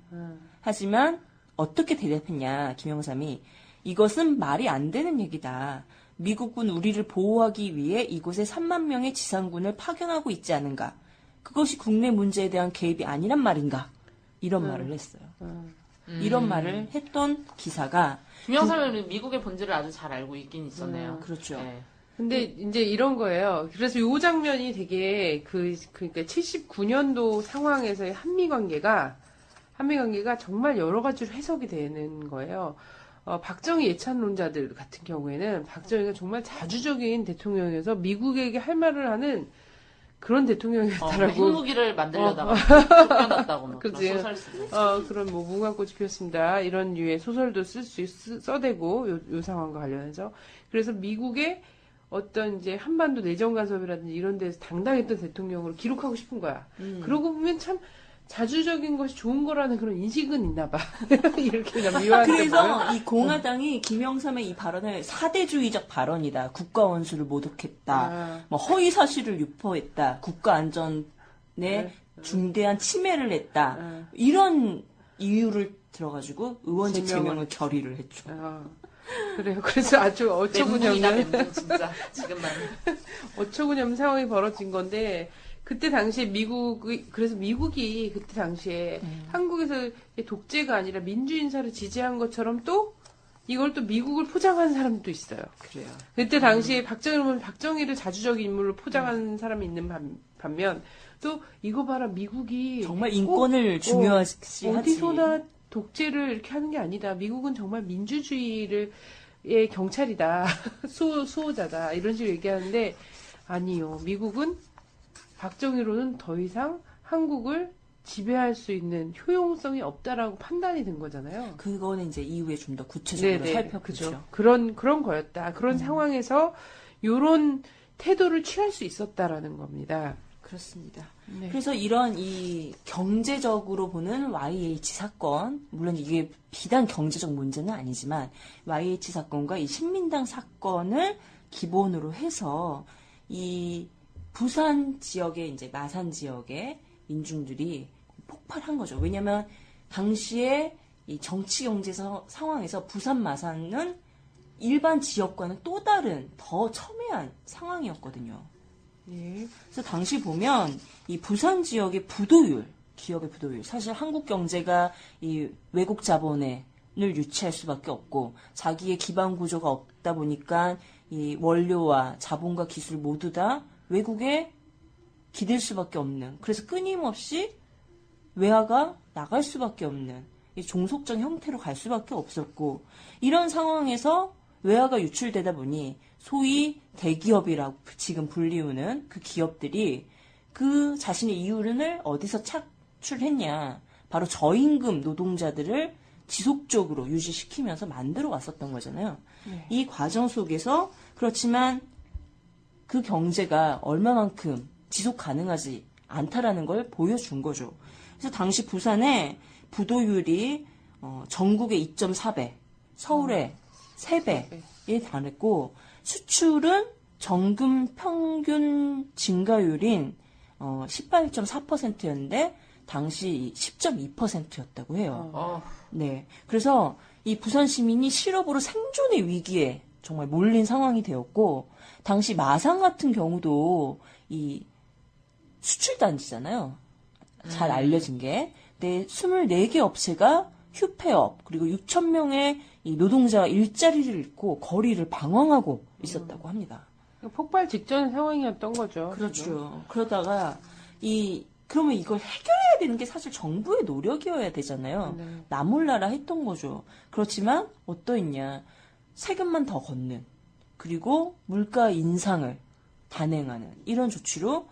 하지만 어떻게 대답했냐, 김영삼이. 이것은 말이 안 되는 얘기다. 미국은 우리를 보호하기 위해 이곳에 3만 명의 지상군을 파견하고 있지 않은가. 그것이 국내 문제에 대한 개입이 아니란 말인가. 이런 말을 했어요. 이런 말을 했던 기사가.
김영삼은 미국의 본질을 아주 잘 알고 있긴 있었네요.
그렇죠.
네.
근데 이제 이런 거예요. 그래서 요 장면이 되게 그러니까 79년도 상황에서의 한미 관계가 정말 여러 가지로 해석이 되는 거예요. 박정희 예찬론자들 같은 경우에는 박정희가 정말 자주적인 대통령이어서 미국에게 할 말을 하는 그런 대통령이었다라고.
핵무기를 만들려다가 쫓겨났다고 뭐
그치.
그런 소설 쓰고.
그런 뭐 무궁화 꽃이 피었습니다. 이런 류의 소설도 써대고 요 상황과 관련해서. 그래서 미국의 어떤 이제 한반도 내정 간섭이라든지 이런 데서 당당했던 대통령으로 기록하고 싶은 거야. 그러고 보면 참 자주적인 것이 좋은 거라는 그런 인식은 있나 봐. 이렇게 그냥 미워하는
그래서 이 공화당이 김영삼의 이 발언을 사대주의적 발언이다. 국가 원수를 모독했다. 뭐 허위 사실을 유포했다. 국가 안전에 중대한 침해를 했다. 이런 이유를 들어가지고 의원직 제명을 결의를 했죠.
그래요. 그래서 아주 어처구니없는
진짜 지금만
어처구니없는 상황이 벌어진 건데 그때 당시에 그래서 미국이 그때 당시에 한국에서 독재가 아니라 민주 인사를 지지한 것처럼 또 이걸 또 미국을 포장하는 사람도 있어요.
그래요.
그때 당시에 박정희를 자주적인 인물로 포장하는 사람이 있는 반면 또 이거 봐라 미국이
정말 인권을 중요하지
어디서나 독재를 이렇게 하는 게 아니다. 미국은 정말 민주주의의 경찰이다. 수호자다. 이런 식으로 얘기하는데 아니요. 미국은 박정희로는 더 이상 한국을 지배할 수 있는 효용성이 없다라고 판단이 된 거잖아요.
그거는 이제 이후에 좀 더 구체적으로 살펴보죠.
그런 거였다. 그런 상황에서 요런 태도를 취할 수 있었다라는 겁니다.
그렇습니다.
네.
그래서 이런 이 경제적으로 보는 YH 사건, 물론 이게 비단 경제적 문제는 아니지만 YH 사건과 이 신민당 사건을 기본으로 해서 이 부산 지역의 이제 마산 지역의 민중들이 폭발한 거죠. 왜냐하면 당시에 이 정치 경제 상황에서 부산 마산은 일반 지역과는 또 다른 더 첨예한 상황이었거든요.
예.
그래서 당시 보면 이 부산 지역의 부도율, 기업의 부도율, 사실 한국 경제가 이 외국 자본을 유치할 수밖에 없고 자기의 기반 구조가 없다 보니까 이 원료와 자본과 기술 모두 다 외국에 기댈 수밖에 없는, 그래서 끊임없이 외화가 나갈 수밖에 없는 이 종속적 형태로 갈 수밖에 없었고, 이런 상황에서 외화가 유출되다 보니 소위 대기업이라고 지금 불리우는 그 기업들이 그 자신의 이윤을 어디서 착출했냐, 바로 저임금 노동자들을 지속적으로 유지시키면서 만들어 왔었던 거잖아요.
네.
이 과정 속에서 그렇지만 그 경제가 얼마만큼 지속 가능하지 않다라는 걸 보여준 거죠. 그래서 당시 부산의 부도율이 전국의 2.4배, 서울의 3배에 달했고, 수출은 정금 평균 증가율인 18.4%였는데 당시 10.2%였다고 해요. 네, 그래서 이 부산 시민이 실업으로 생존의 위기에 정말 몰린 상황이 되었고, 당시 마산 같은 경우도 이 수출단지잖아요. 잘 알려진 게. 네, 24개 업체가 휴폐업, 그리고 6,000명의 이 노동자가 일자리를 잃고 거리를 방황하고 있었다고 합니다.
폭발 직전 상황이었던 거죠.
그렇죠.
지금.
그러다가 그러면 이걸 해결해야 되는 게 사실 정부의 노력이어야 되잖아요.
네.
나 몰라라 했던 거죠. 그렇지만 어떠했냐. 세금만 더 걷는, 그리고 물가 인상을 단행하는 이런 조치로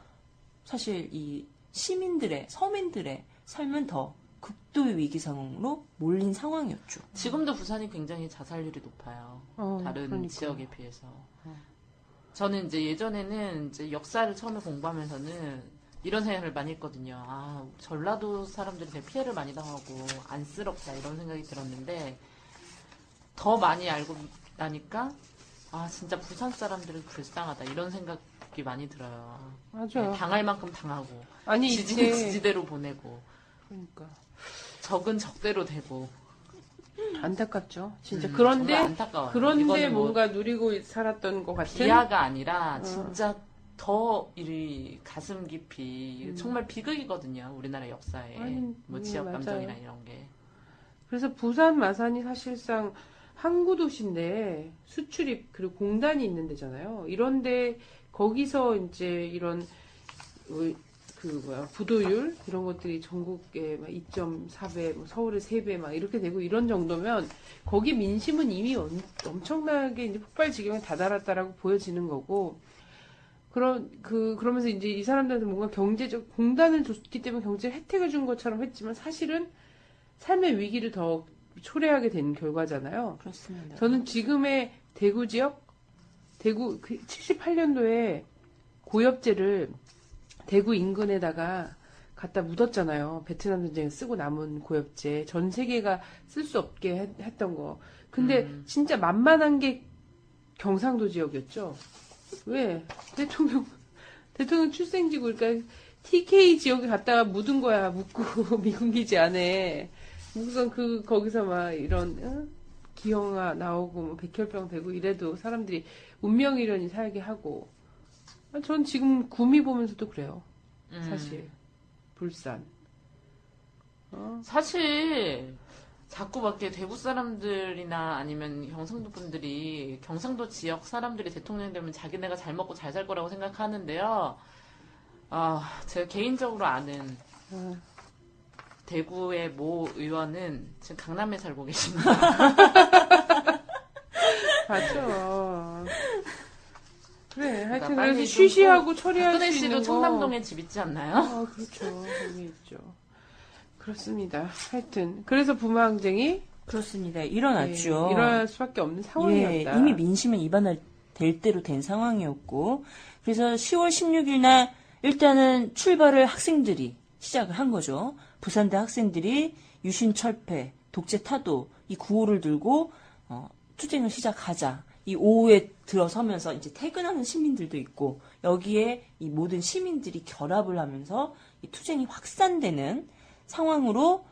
사실 이 시민들의, 서민들의 삶은 더 극도의 위기 상황으로 몰린 상황이었죠.
지금도 부산이 굉장히 자살률이 높아요. 다른
그러니까.
지역에 비해서. 저는 이제 예전에는 이제 역사를 처음에 공부하면서는 이런 생각을 많이 했거든요. 아, 전라도 사람들이 되게 피해를 많이 당하고 안쓰럽다 이런 생각이 들었는데 더 많이 알고 나니까 아, 진짜 부산 사람들은 불쌍하다 이런 생각이 많이 들어요.
맞아요.
네, 당할 만큼 당하고
아니,
지지는
이제-
지지대로 보내고
그러니까.
적은 적대로 되고
안타깝죠. 진짜.
정말
그런데,
안타까워요.
그런데
이거는 뭐
뭔가 누리고 살았던 것 같은.
비하가 아니라 진짜 더 이 가슴 깊이 정말 비극이거든요. 우리나라 역사에
아니,
뭐 지역
맞아요.
감정이나 이런 게.
그래서 부산 마산이 사실상 항구 도시인데 수출입 그리고 공단이 있는 데잖아요. 이런데 거기서 이제 이런 부도율 이런 것들이 전국에 2.4배, 뭐 서울의 3배 막 이렇게 되고 이런 정도면 거기 민심은 이미 엄청나게 이제 폭발 지경에 다다랐다라고 보여지는 거고. 그러면서 이제 이 사람들한테 뭔가 경제적, 공단을 줬기 때문에 경제 혜택을 준 것처럼 했지만 사실은 삶의 위기를 더 초래하게 된 결과잖아요.
그렇습니다.
저는 지금의 대구 지역, 78년도에 고엽제를 대구 인근에다가 갖다 묻었잖아요. 베트남 전쟁에 쓰고 남은 고엽제. 전 세계가 쓸 수 없게 했던 거. 근데 진짜 만만한 게 경상도 지역이었죠. 왜? 대통령 출생지구, 그러니까 TK 지역에 갔다가 묻은 거야. 묻고 미군 기지 안에. 우선 거기서 막 이런, 기형아 나오고, 뭐 백혈병 되고 이래도 사람들이 운명이련이 살게 하고. 전 지금 구미 보면서도 그래요. 사실. 불산.
사실 자꾸 밖에 대구 사람들이나 아니면 경상도 분들이 경상도 지역 사람들이 대통령 되면 자기네가 잘 먹고 잘 살 거라고 생각하는데요. 제가 개인적으로 아는 대구의 모 의원은 지금 강남에 살고 계십니다.
맞죠. 그래, 하여튼
빨리
그래서
좀
쉬쉬하고 처리할
박근혜
수 있는
씨도
거.
청담동에 집 있지 않나요?
그렇죠. 거기 있죠. 그렇습니다. 하여튼 그래서 부마항쟁이
그렇습니다. 일어났죠.
일어날 수밖에 없는
예,
상황이었다.
이미 민심은 이반될 대로 된 상황이었고, 그래서 10월 16일 날 일단은 출발을 학생들이 시작을 한 거죠. 부산대 학생들이 유신철폐, 독재타도 이 구호를 들고 투쟁을 시작하자. 이 오후에 들어서면서 이제 퇴근하는 시민들도 있고 여기에 이 모든 시민들이 결합을 하면서 이 투쟁이 확산되는 상황으로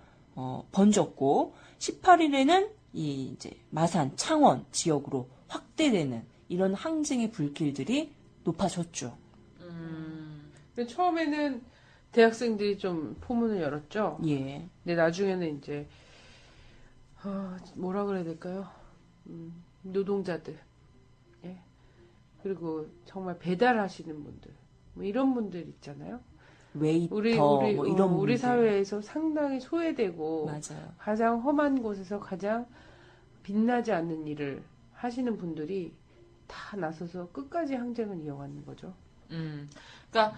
번졌고 18일에는 이 이제 마산, 창원 지역으로 확대되는 이런 항쟁의 불길들이 높아졌죠.
근데 처음에는 대학생들이 좀 포문을 열었죠.
예.
근데 나중에는 이제 뭐라 그래야 될까요? 노동자들, 예. 그리고 정말 배달하시는 분들, 뭐 이런 분들 있잖아요.
웨이터
우리
뭐 이런
우리
분들.
사회에서 상당히 소외되고
맞아요.
가장 험한 곳에서 가장 빛나지 않는 일을 하시는 분들이 다 나서서 끝까지 항쟁을 이어가는 거죠.
그러니까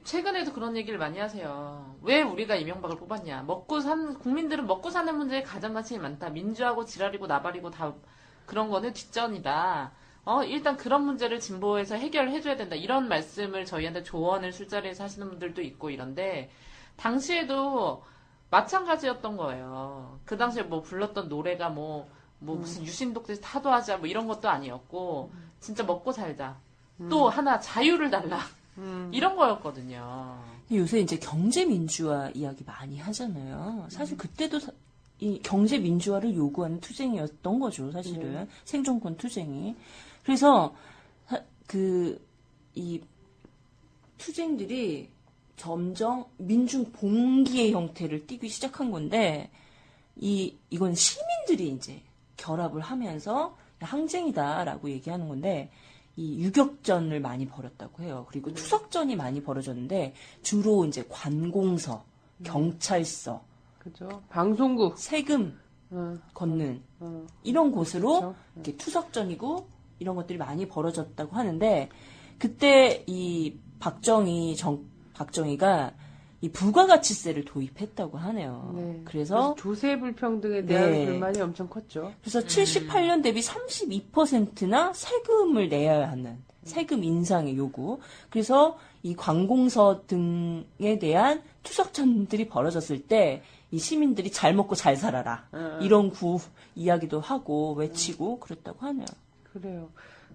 최근에도 그런 얘기를 많이 하세요. 왜 우리가 이명박을 뽑았냐? 국민들은 먹고 사는 문제에 가장 관심이 많다. 민주하고 지랄이고 나발이고 다 그런 거는 뒷전이다. 일단 그런 문제를 진보에서 해결해줘야 된다. 이런 말씀을 저희한테 조언을 술자리에서 하시는 분들도 있고 이런데, 당시에도 마찬가지였던 거예요. 그 당시에 뭐 불렀던 노래가 무슨 유신독재 타도하자 뭐 이런 것도 아니었고, 진짜 먹고 살자. 또 하나 자유를 달라. 이런 거였거든요.
요새 이제 경제 민주화 이야기 많이 하잖아요. 사실 그때도 이 경제 민주화를 요구하는 투쟁이었던 거죠, 사실은. 생존권 투쟁이. 그래서 이 투쟁들이 점점 민중 봉기의 형태를 띠기 시작한 건데 이건 시민들이 이제 결합을 하면서 항쟁이다라고 얘기하는 건데 이 유격전을 많이 벌였다고 해요. 그리고 투석전이 많이 벌어졌는데 주로 이제 관공서, 경찰서,
그죠? 방송국,
세금 걷는 이런 곳으로
그렇죠.
이렇게 투석전이고 이런 것들이 많이 벌어졌다고 하는데 그때 이 박정희가 이 부가가치세를 도입했다고 하네요.
네.
그래서
조세 불평등에 대한
네.
불만이 엄청 컸죠.
그래서 78년 대비 32%나 세금을 내야 하는 세금 인상의 요구. 그래서 이 관공서 등에 대한 투석전들이 벌어졌을 때 이 시민들이 잘 먹고 잘 살아라. 이런 이야기도 하고 외치고 그랬다고 하네요.
그래요.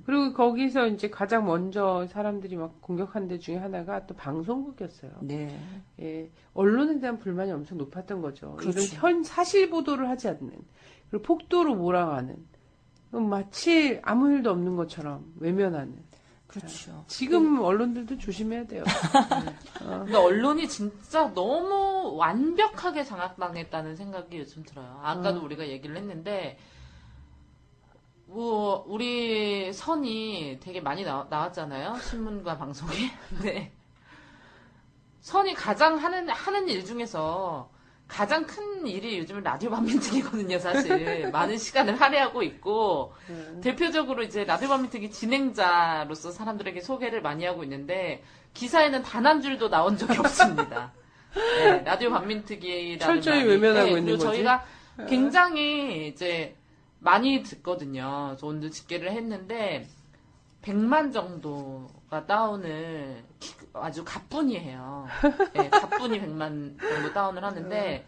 그리고 거기서 이제 가장 먼저 사람들이 막 공격한 데 중에 하나가 또 방송국이었어요.
네.
예, 언론에 대한 불만이 엄청 높았던 거죠.
그렇죠.
이런 사실 보도를 하지 않는, 그리고 폭도로 몰아가는, 마치 아무 일도 없는 것처럼 외면하는.
그렇죠.
지금 언론들도 조심해야 돼요.
근데 언론이 진짜 너무 완벽하게 장악당했다는 생각이 요즘 들어요. 아까도 우리가 얘기를 했는데, 뭐, 우리 선이 되게 많이 나왔잖아요. 신문과 방송에. 근데, 선이 가장 하는 일 중에서 가장 큰 일이 요즘은 라디오 반민특위거든요, 사실. 많은 시간을 할애하고 있고, 대표적으로 이제 라디오 반민특위 진행자로서 사람들에게 소개를 많이 하고 있는데, 기사에는 단 한 줄도 나온 적이 없습니다. 네, 라디오 반민특위라는
철저히
말이.
외면하고
네,
있는
그리고
거지.
저희가 굉장히 이제 많이 듣거든요. 저 오늘 집계를 했는데, 100만 정도가 다운을 아주 가뿐히 해요. 네, 가뿐히 100만 정도 다운을 하는데,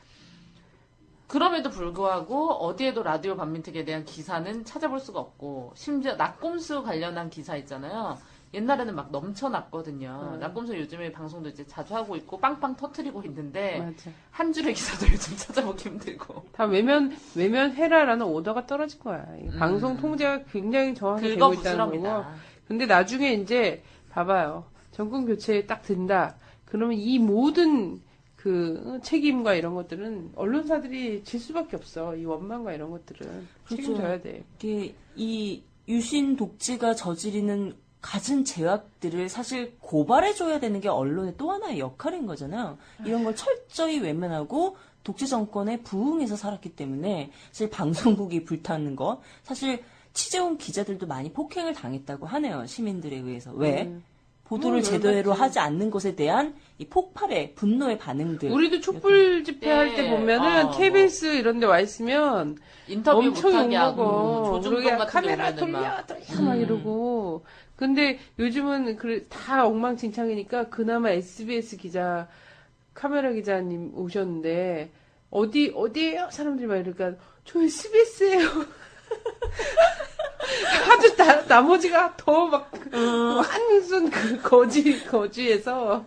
그럼에도 불구하고 어디에도 라디오 반민특위에 대한 기사는 찾아볼 수가 없고, 심지어 낙곰수 관련한 기사 있잖아요. 옛날에는 막 넘쳐났거든요. 낙곰수 요즘에 방송도 이제 자주 하고 있고 빵빵 터트리고 있는데,
맞아.
한 줄의 기사도 요즘 찾아보기 힘들고.
다 외면해라라는 오더가 떨어진 거야. 방송 통제가 굉장히 정확하게 되고 있다는 거고.
긁어부스럽니다.
근데 나중에 이제 봐봐요. 정권 교체에 딱 든다. 그러면 이 모든 그 책임과 이런 것들은 언론사들이 질 수밖에 없어. 이 원망과 이런 것들은 책임져야 돼.
이게 이 유신 독재가 저지르는 갖은 죄악들을 사실 고발해줘야 되는 게 언론의 또 하나의 역할인 거잖아요. 이런 걸 철저히 외면하고 독재 정권에 부응해서 살았기 때문에 사실 방송국이 불타는 것, 사실 취재원 기자들도 많이 폭행을 당했다고 하네요. 시민들에 의해서. 왜? 보도를 제대로 하지 않는 것에 대한 이 폭발의 분노의 반응들.
우리도 촛불 집회할 때 보면은 KBS 이런 데 와 있으면
인터뷰
엄청
못하게 하고,
욕먹어.
조중동
그러게
같은
카메라
경우에는
돌려 막 이러고. 근데 요즘은 다 엉망진창이니까 그나마 SBS 기자, 카메라 기자님 오셨는데 어디에요? 사람들이 막 이러니까 저 SBS예요. 하도 나머지가 더 막 완전 거지에서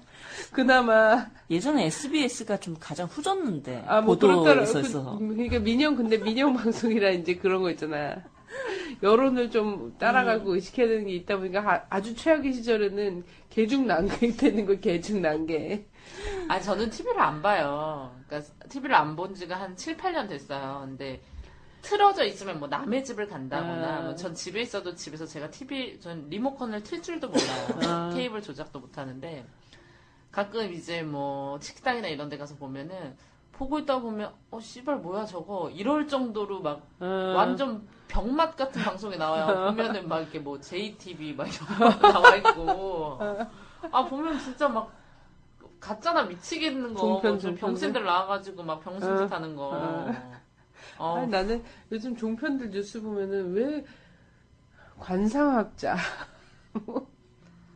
그나마
예전에 SBS가 좀 가장 후졌는데
뭐
보도에서 있어서.
그러니까 근데 민영 방송이라 이제 그런 거 있잖아. 여론을 좀 따라가고 의식해야 되는 게 있다 보니까 아주 최악의 시절에는 개중난개 되는 거 개중난개.
아니 저는 TV를 안 봐요. 그러니까 TV를 안 본 지가 한 7, 8년 됐어요. 근데 틀어져 있으면 뭐 남의 집을 간다거나 뭐 전 집에 있어도 집에서 제가 전 리모컨을 틀 줄도 몰라요. 케이블 조작도 못 하는데 가끔 이제 뭐 식당이나 이런 데 가서 보면은 보고 있다 보면 씨발 뭐야 저거 이럴 정도로 막 완전 병맛 같은 방송에 나와요. 보면은 막 이렇게 뭐 JTV 막 이런 거 나와 있고 보면 진짜 막 가짜나 미치겠는 거 뭐 병신들 나와가지고 막 병신짓 하는 거.
아니, 나는 요즘 종편들 뉴스 보면은 왜 관상학자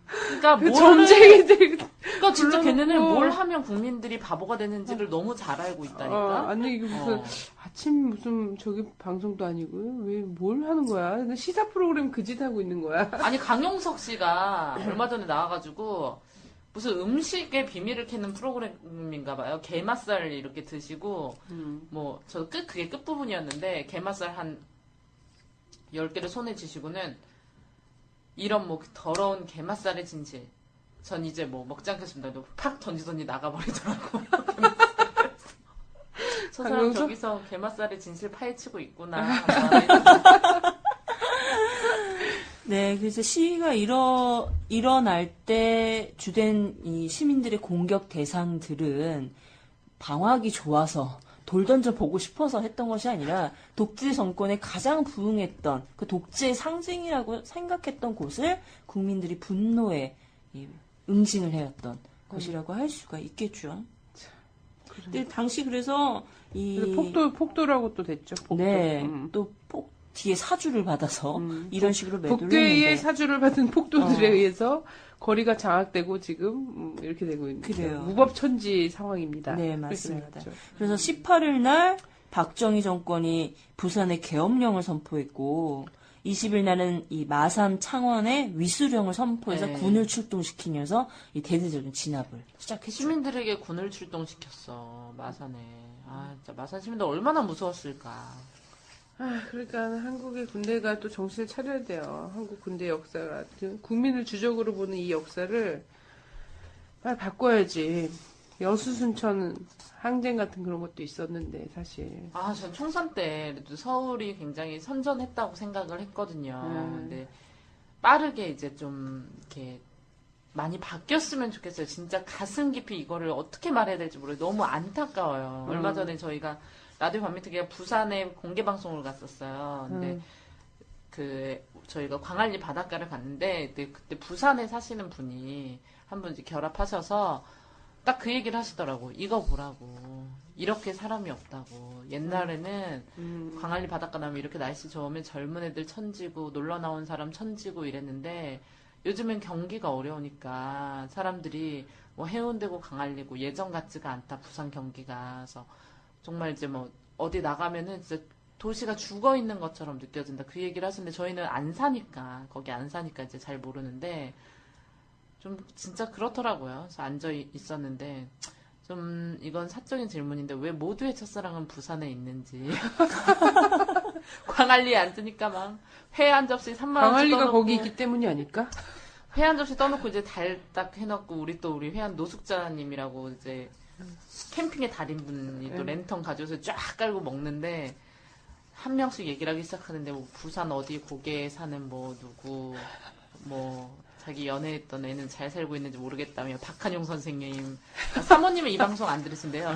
그러니까
점쟁이들
그러니까 진짜 걔네는 뭘 하면 국민들이 바보가 되는지를 너무 잘 알고 있다니까.
아니 이게 무슨 아침 무슨 저기 방송도 아니고요. 왜 뭘 하는 거야? 시사 프로그램 그 짓 하고 있는 거야.
아니 강용석 씨가 얼마 전에 나와가지고 무슨 음식의 비밀을 캐는 프로그램인가 봐요. 게맛살 이렇게 드시고 뭐 저 그게 끝부분이었는데 게맛살 한 10개를 손에 쥐시고는 이런 뭐 더러운 게맛살의 진실 전 이제 뭐 먹지 않겠습니다. 팍 던지더니 나가버리더라고. 저 사람 저기서 게맛살의 진실 파헤치고 있구나.
네, 그래서 시위가 일어날 때 주된 이 시민들의 공격 대상들은 방어하기 좋아서 돌 던져 보고 싶어서 했던 것이 아니라 독재 정권에 가장 부응했던 그 독재의 상징이라고 생각했던 곳을 국민들이 분노에 응징을 해왔던 것이라고 할 수가 있겠죠. 근데 당시 그래서
폭도라고 또 됐죠. 폭도.
네, 또 뒤에 사주를 받아서 이런 식으로 매도를
북괴의
했는데
사주를 받은 폭도들에 의해서 거리가 장악되고 지금 이렇게 되고 있는
그래요.
무법천지 상황입니다.
네, 맞습니다.
그렇죠.
그래서 18일 날 박정희 정권이 부산에 계엄령을 선포했고 20일 날은 이 마산 창원에 위수령을 선포해서
네.
군을 출동시키면서 이 대대적인 진압을 시작했죠.
시민들에게 군을 출동시켰어 마산에. 아 진짜 마산 시민들 얼마나 무서웠을까.
그러니까 한국의 군대가 또 정신을 차려야 돼요. 한국 군대 역사가 국민을 주적으로 보는 이 역사를 빨리 바꿔야지. 여수순천 항쟁 같은 그런 것도 있었는데 사실.
전 총선 때 그래도 서울이 굉장히 선전했다고 생각을 했거든요. 근데 빠르게 이제 좀 이렇게 많이 바뀌었으면 좋겠어요. 진짜 가슴 깊이 이거를 어떻게 말해야 될지 모르겠어요. 너무 안타까워요. 얼마 전에 저희가 라디오 반미특위가 부산에 공개 방송을 갔었어요. 근데 저희가 광안리 바닷가를 갔는데 그때 부산에 사시는 분이 한 분 이제 결합하셔서 딱 그 얘기를 하시더라고. 이거 보라고. 이렇게 사람이 없다고. 옛날에는 광안리 바닷가 나면 이렇게 날씨 좋으면 젊은 애들 천지고 놀러 나온 사람 천지고 이랬는데 요즘엔 경기가 어려우니까 사람들이 뭐 해운대고 강안리고 예전 같지가 않다. 부산 경기가. 그래서 정말 이제 뭐 어디 나가면은 진짜 도시가 죽어 있는 것처럼 느껴진다. 그 얘기를 하시는데 저희는 안 사니까 거기 안 사니까 이제 잘 모르는데 좀 진짜 그렇더라고요. 그래서 앉아 있었는데 좀 이건 사적인 질문인데 왜 모두의 첫사랑은 부산에 있는지. 광안리에 앉으니까 막 회 한 접시 3만 원씩
광안리가
떠놓고
거기 있기 때문이 아닐까?
회 한 접시 떠놓고 이제 달 딱 해놓고 우리 회한 노숙자님이라고 이제 캠핑의 달인분이 또 랜턴 가져서 쫙 깔고 먹는데 한 명씩 얘기를 하기 시작하는데 뭐 부산 어디 고개에 사는 뭐 누구 뭐 자기 연애했던 애는 잘 살고 있는지 모르겠다며 박한용 선생님 사모님은 이 방송 안 들으신대요.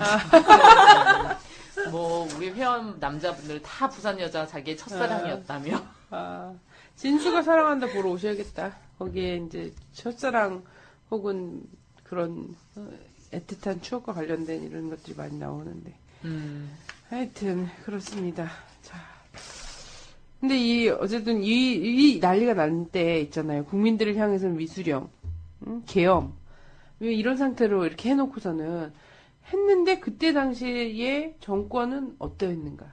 뭐 우리 회원 남자분들 다 부산 여자 자기의 첫사랑이었다며.
진수가 사랑한다 보러 오셔야겠다. 거기에 이제 첫사랑 혹은 그런 애틋한 추억과 관련된 이런 것들이 많이 나오는데. 하여튼 그렇습니다. 자, 근데 어쨌든 이 난리가 난 때 있잖아요. 국민들을 향해서는 위수령, 계엄, 왜 이런 상태로 이렇게 해놓고서는 했는데 그때 당시에 정권은 어떠했는가?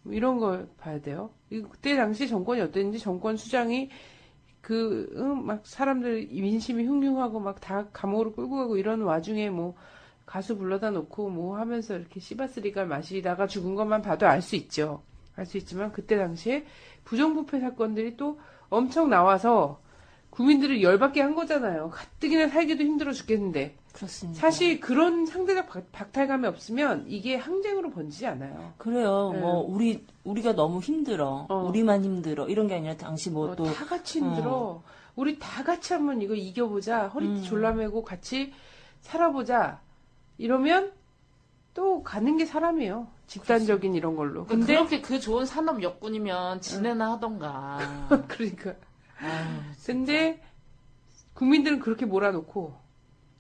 뭐 이런 걸 봐야 돼요. 그때 당시 정권이 어땠는지 정권 수장이 막 사람들 민심이 흉흉하고 막 다 감옥으로 끌고 가고 이런 와중에 뭐 가수 불러다 놓고 뭐 하면서 이렇게 씨바스리갈 마시다가 죽은 것만 봐도 알 수 있죠. 알 수 있지만 그때 당시에 부정부패 사건들이 또 엄청 나와서 국민들을 열받게 한 거잖아요. 가뜩이나 살기도 힘들어 죽겠는데.
그렇습니다.
사실 그런 상대적 박탈감이 없으면 이게 항쟁으로 번지지 않아요.
그래요.
네.
뭐 우리가 너무 힘들어. 우리만 힘들어. 이런 게 아니라 당시 뭐 또
다 같이 힘들어. 우리 다 같이 한번 이거 이겨보자. 허리띠 졸라매고 같이 살아보자. 이러면 또 가는 게 사람이에요. 집단적인 이런 걸로.
근데 그렇게 그 좋은 산업 여군이면 지내나 하던가.
그러니까. 근데 국민들은 그렇게 몰아놓고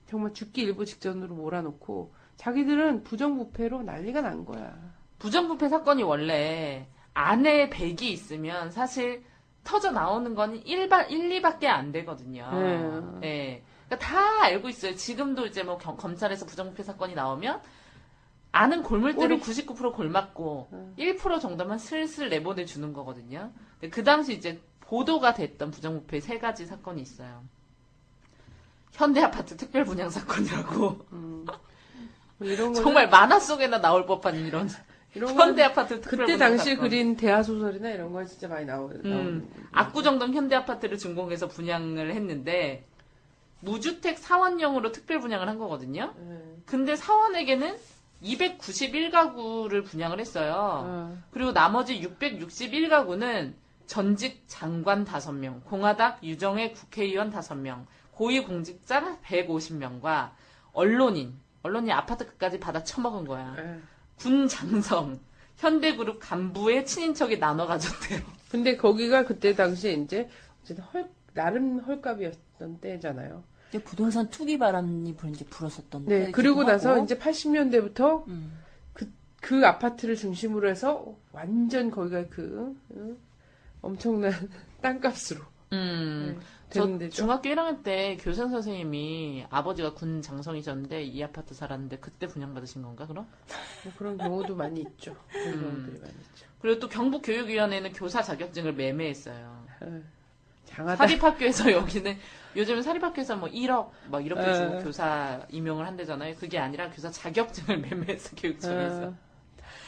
정말 죽기 일보 직전으로 몰아놓고 자기들은 부정부패로 난리가 난 거야.
부정부패 사건이 원래 안에 100이 있으면 사실 터져 나오는 건 1, 2밖에 안 되거든요. 네. 그러니까 다 알고 있어요. 지금도 이제 뭐 검찰에서 부정부패 사건이 나오면 아는 골물대로 99% 골맞고 1% 정도만 슬슬 내보내주는 거거든요. 근데 그 당시 이제 보도가 됐던 부정부패 3가지 사건이 있어요. 현대아파트 특별분양 사건이라고.
이런
정말 만화 속에나 나올 법한 이런 현대아파트 특별분양
그때 당시에
사건.
그린 대하소설이나 이런 거 진짜 많이 나오는.
압구정동 현대아파트를 준공해서 분양을 했는데 무주택 사원용으로 특별분양을 한 거거든요. 근데 사원에게는 291가구를 분양을 했어요. 그리고 나머지 661가구는 전직 장관 5명, 공화당 유정의 국회의원 5명, 고위공직자 150명과 언론인이 아파트 끝까지 받아 처먹은 거야. 군 장성, 현대그룹 간부의 친인척이 나눠 가졌대요.
근데 거기가 그때 당시에 이제 나름 헐값이었던 때잖아요.
근데 부동산 투기 바람이 이제 불었었던데.
네, 그리고 나서 이제 80년대부터
음.
그 아파트를 중심으로 해서 완전 거기가 엄청난 땅값으로
저
되는 데죠.
중학교 1학년 때 교생 선생님이 아버지가 군 장성이셨는데 이 아파트 살았는데 그때 분양받으신 건가 그럼?
뭐 그런 경우도 많이 있죠. 그런 경우들이 많이 있죠.
그리고 또 경북교육위원회는 교사 자격증을 매매했어요.
장하다.
사립학교에서 여기는 요즘은 사립학교에서 뭐 1억 막 이렇게 주고
네.
교사 임용을 한대잖아요. 그게 아니라 교사 자격증을 매매했어 교육청에서.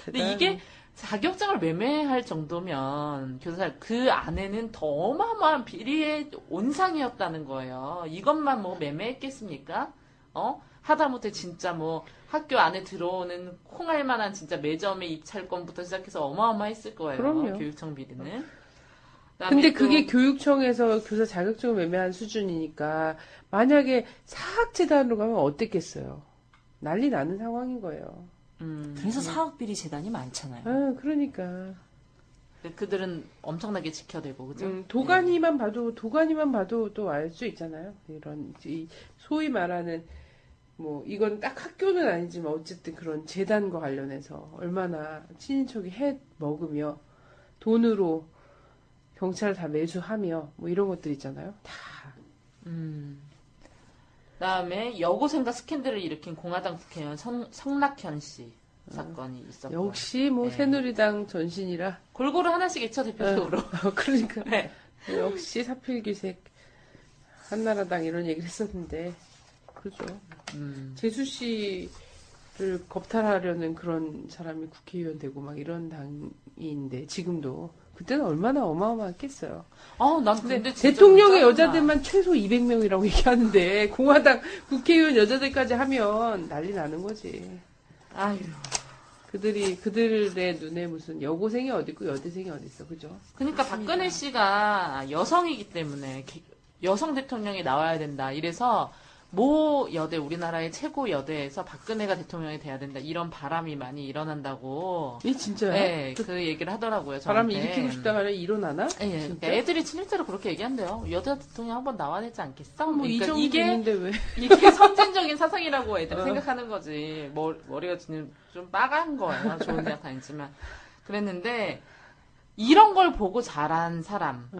근데
대단하네.
이게 자격증을 매매할 정도면 교사 그 안에는 더 어마어마한 비리의 온상이었다는 거예요. 이것만 뭐 매매했겠습니까? 하다못해 진짜 뭐 학교 안에 들어오는 콩알 만한 진짜 매점의 입찰권부터 시작해서 어마어마했을 거예요.
그럼요.
교육청 비리는.
근데
또-
그게 교육청에서 교사 자격증을 매매한 수준이니까 만약에 사학재단으로 가면 어땠겠어요? 난리 나는 상황인 거예요.
그래서 사학비리 재단이 많잖아요.
그러니까.
그들은 엄청나게 지켜대고, 그죠?
도가니만 봐도 또 알 수 있잖아요. 이런, 소위 말하는, 뭐, 이건 딱 학교는 아니지만 어쨌든 그런 재단과 관련해서 얼마나 친인척이 해 먹으며 돈으로 경찰 다 매수하며 뭐 이런 것들 있잖아요. 다.
그다음에 여고생과 스캔들을 일으킨 공화당 국회의원 성낙현 씨 사건이 있었고.
역시 뭐
네.
새누리당 전신이라.
골고루 하나씩 있죠, 대표적으로.
그러니까.
네.
역시 사필귀색 한나라당 이런 얘기를 했었는데. 그죠. 재수 씨를 겁탈하려는 그런 사람이 국회의원 되고 막 이런 당인데 지금도 그때는 얼마나 어마어마했겠어요.
난 근데 진짜
대통령의
짜증나.
여자들만 최소 200명이라고 얘기하는데 공화당 국회의원 여자들까지 하면 난리 나는 거지.
아유.
그들의 눈에 무슨 여고생이 어디 있고 여대생이 어디 있어, 그죠?
그러니까 박근혜 씨가 여성이기 때문에 여성 대통령이 나와야 된다. 이래서 모 여대, 우리나라의 최고 여대에서 박근혜가 대통령이 돼야 된다. 이런 바람이 많이 일어난다고.
진짜요?
네, 그 얘기를 하더라고요.
바람이
저한테.
일으키고 싶다 말해 일어나나?
예,
진짜?
그러니까 애들이 친일대로 그렇게 얘기한대요. 여자 대통령 한번 나와야 되지 않겠어?
뭐 이
그러니까
정도
이게
있는데 왜?
이게 선진적인 사상이라고 애들이 생각하는 거지. 머리가 좀 빠간 거예요. 좋은 대학 다니지만. 그랬는데 이런 걸 보고 자란 사람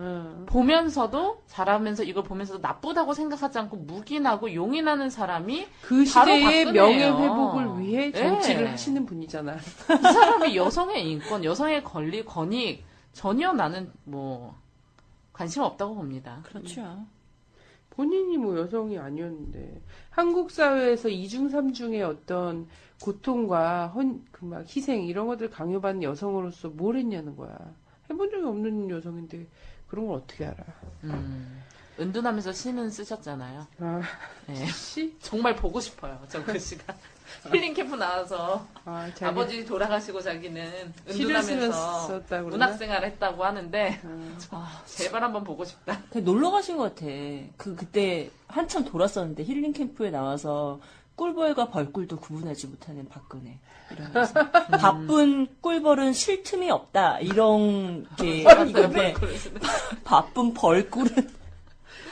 보면서도 잘하면서 이걸 보면서도 나쁘다고 생각하지 않고 묵인하고 용인하는 사람이
그
바로
시대의
박근혜예요.
명예 회복을 위해 정치를
예.
하시는 분이잖아.
이 사람이 여성의 인권, 여성의 권익 전혀 나는 뭐 관심 없다고 봅니다.
그렇죠.
본인이 뭐 여성이 아니었는데 한국 사회에서 이중 삼중의 어떤 고통과 막 희생 이런 것들 강요받는 여성으로서 뭘 했냐는 거야. 해본 적이 없는 여성인데 그런 걸 어떻게 알아?
은둔하면서 시는 쓰셨잖아요. 네.
시?
정말 보고 싶어요. 저 글씨가. 힐링 캠프 나와서 아버지 돌아가시고 자기는
시를
은둔하면서
썼다고
문학생활을 했다고 하는데 제발 한번 보고 싶다.
그냥 놀러 가신 것 같아. 그때 한참 돌았었는데 힐링 캠프에 나와서 꿀벌과 벌꿀도 구분하지 못하는 박근혜. 이러면서 바쁜 꿀벌은 쉴 틈이 없다. 이런 게 있는데 바쁜 벌꿀은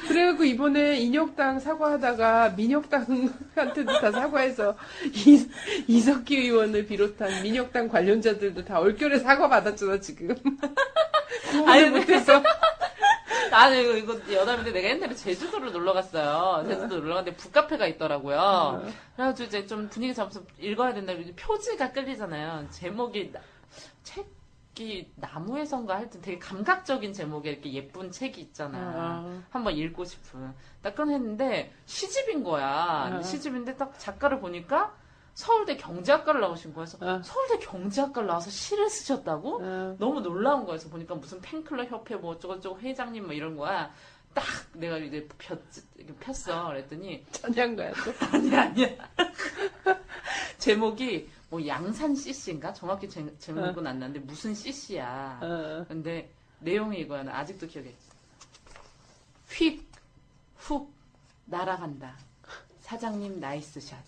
그래갖고 이번에 인혁당 사과하다가 민혁당한테도 다 사과해서 이석기 의원을 비롯한 민혁당 관련자들도 다 얼결에 사과 받았잖아 지금. 구분을 못해서.
나는 이거 여담인데 내가 옛날에 제주도를 놀러 갔어요. 제주도 놀러 갔는데 북카페가 있더라고요. 그래가지고 이제 좀 분위기 잡아서 읽어야 된다. 표지가 끌리잖아요. 제목이 책이 나무에선가 하여튼 되게 감각적인 제목의 이렇게 예쁜 책이 있잖아. 한번 읽고 싶은. 딱 꺼냈는데 시집인 거야. 시집인데 딱 작가를 보니까 서울대 경제학과를 나오신 거여서 서울대 경제학과를 나와서 시를 쓰셨다고? 너무 놀라운 거여서 보니까 무슨 팬클럽 협회 뭐 어쩌고저쩌고 회장님 뭐 이런 거야. 딱 내가 이제 폈어. 그랬더니
전향가야 또?
아니야. 제목이 뭐 양산 CC인가? 정확히 제목은 안 나는데 무슨 CC야. 근데 내용이 이거야. 나 아직도 기억해. 휙 날아간다. 사장님 나이스샷.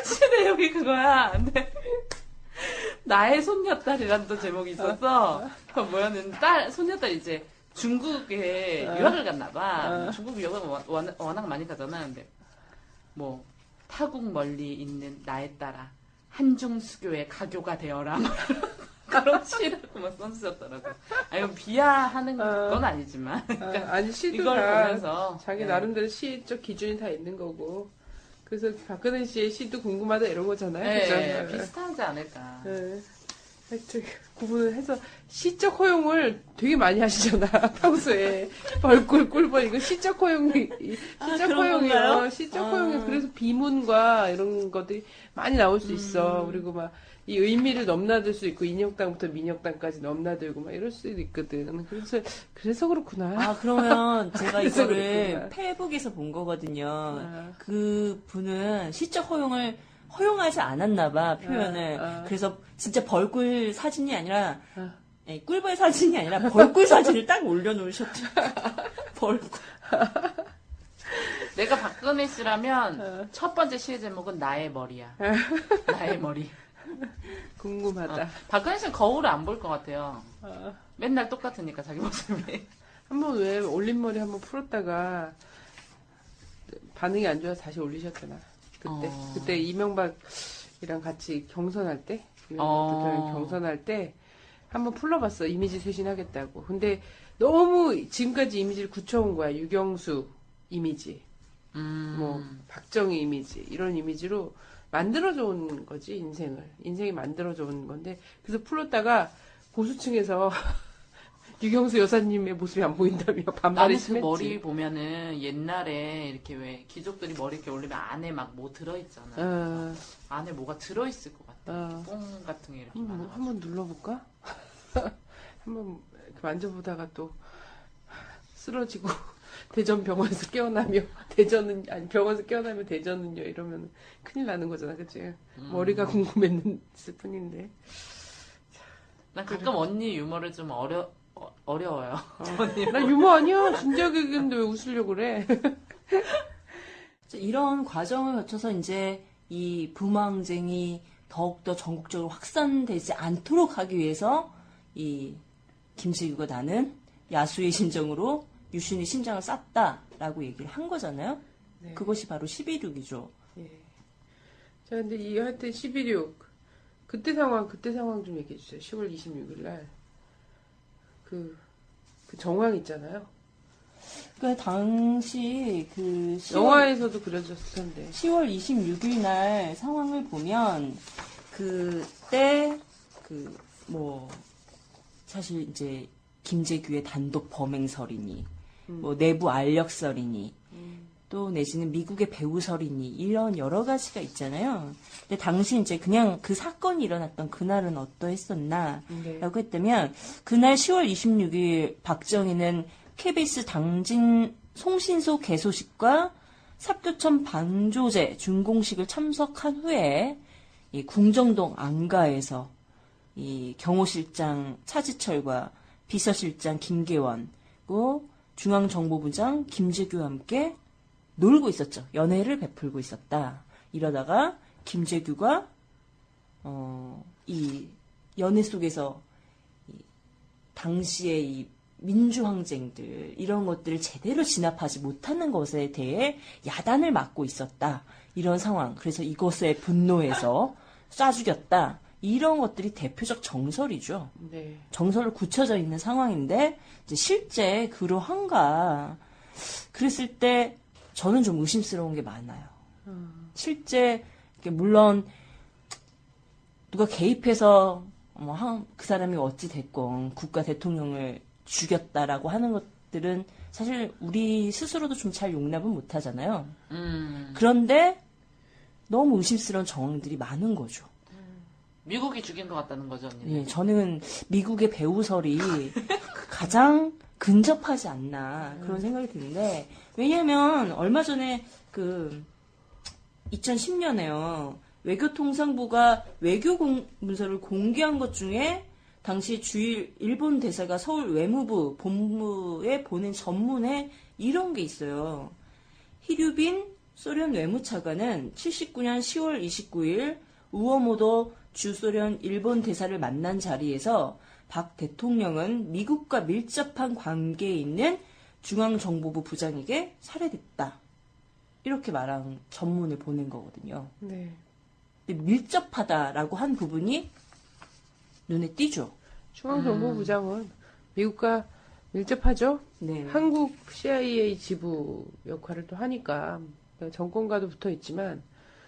시 내용이 그거야. 근데 나의 손녀딸이란 또 제목이 있었어. 그 뭐였는데 손녀딸 이제 중국에 유학을 갔나 봐. 중국 유학을 워낙 많이 가잖아. 근데 뭐 타국 멀리 있는 나의 딸아 한중수교의 가교가 되어라. 그런 시라고 막 써주셨더라고. 아, 이건 비하하는 건 아니지만. 그러니까
아니, 시도
이걸
다
보면서.
자기
네.
나름대로 시적 기준이 다 있는 거고. 그래서 박근혜 씨의 시도 궁금하다 이런 거잖아요.
네,
그죠?
비슷하지 않을까.
네. 하여튼 구분을 해서 시적 허용을 되게 많이 하시잖아. 평소에 벌꿀 꿀벌 이거 시적 허용이 시적
그런
허용이요.
건가요?
시적 허용이 그래서 비문과 이런 것들이 많이 나올 수 있어. 그리고 막 이 의미를 넘나들 수 있고 인혁당부터 민혁당까지 넘나들고 막 이럴 수도 있거든. 그래서 그렇구나.
아, 그러면 제가
그래서
이거를
그렇구나.
페이북에서 본 거거든요. 그 분은 시적 허용하지 않았나 봐, 표현을. 그래서 진짜 벌꿀 사진이 아니라, 예, 꿀벌 사진이 아니라 벌꿀 사진을 딱 올려놓으셨죠. 벌꿀.
내가 박근혜 씨라면 첫 번째 시의 제목은 나의 머리야. 나의 머리.
궁금하다.
박근혜 씨는 거울을 안 볼 것 같아요. 맨날 똑같으니까 자기 모습이.
한번 왜 올림머리 한번 풀었다가 반응이 안 좋아서 다시 올리셨잖아. 그때 이명박이랑 같이 경선할 때, 이명박 대통령 경선할 때 한번 풀러봤어. 이미지 쇄신하겠다고. 근데 너무 지금까지 이미지를 굳혀온 거야. 유경수 이미지, 뭐 박정희 이미지 이런 이미지로 만들어져 온 거지. 인생이 만들어져 온 건데 그래서 풀었다가 고수층에서 유경수 여사님의 모습이 안 보인다며 반발이
나는 그
심했지.
머리 보면은 옛날에 이렇게 왜 귀족들이 머리 이렇게 올리면 안에 막 뭐 들어있잖아. 안에 뭐가 들어있을 것 같아. 뽕 같은 게 이렇게 많아.
한번 눌러볼까? 한번 만져보다가 또 쓰러지고 대전병원에서 깨어나며 병원에서 깨어나며 대전은요 이러면 큰일 나는 거잖아, 그치? 머리가 궁금했을 뿐인데.
난 가끔 언니 유머를 좀 어려워요.
나 유머 아니야. 진지하게 얘기했는데 왜 웃으려고 그래?
이런 과정을 거쳐서 이제 이 부망쟁이 더욱더 전국적으로 확산되지 않도록 하기 위해서 이 김세규가 나는 야수의 심정으로 유신의 심장을 쌌다라고 얘기를 한 거잖아요.
네.
그것이 바로 11.6이죠.
예. 자, 근데 하여튼 11.6 그때 상황 좀 얘기해 주세요. 10월 26일 날 그 정황 있잖아요.
그 당시 그
영화에서도 그려졌을 텐데
10월 26일 날 상황을 보면 그때 뭐 사실 이제 김재규의 단독 범행설이니 뭐 내부 알력설이니 또 내지는 미국의 배후설이니 이런 여러 가지가 있잖아요. 근데 당시 이제 그냥 그 사건이 일어났던 그날은 어떠했었나라고 했다면 그날 10월 26일 박정희는 KBS 당진 송신소 개소식과 삽교천 방조제 준공식을 참석한 후에 이 궁정동 안가에서 이 경호실장 차지철과 비서실장 김계원 그리고 중앙정보부장 김재규와 함께 놀고 있었죠. 연애를 베풀고 있었다. 이러다가 김재규가 이 연애 속에서 당시의 이 민주항쟁들 이런 것들을 제대로 진압하지 못하는 것에 대해 야단을 맞고 있었다. 이런 상황. 그래서 이것에 분노해서 쏴 죽였다. 이런 것들이 대표적 정설이죠.
네.
정설로 굳혀져 있는 상황인데 이제 실제 그러한가 그랬을 때 저는 좀 의심스러운 게 많아요. 실제 물론 누가 개입해서 그 사람이 어찌 됐건 국가 대통령을 죽였다라고 하는 것들은 사실 우리 스스로도 좀 잘 용납은 못하잖아요. 그런데 너무 의심스러운 정황들이 많은 거죠.
미국이 죽인 것 같다는 거죠, 언니.
예, 저는 미국의 배후설이 가장 근접하지 않나 그런 생각이 드는데 왜냐하면 얼마 전에 2010년에요. 외교통상부가 외교 문서를 공개한 것 중에 당시 주일 일본 대사가 서울 외무부 본부에 보낸 전문에 이런 게 있어요. 히류빈 소련 외무차관은 79년 10월 29일 우어모도 주소련 일본 대사를 만난 자리에서 박 대통령은 미국과 밀접한 관계에 있는 중앙정보부 부장에게 살해됐다. 이렇게 말한 전문을 보낸 거거든요.
네.
근데 밀접하다라고 한 부분이 눈에 띄죠.
중앙정보부장은 미국과 밀접하죠.
네.
한국 CIA 지부 역할을 또 하니까 정권과도 붙어 있지만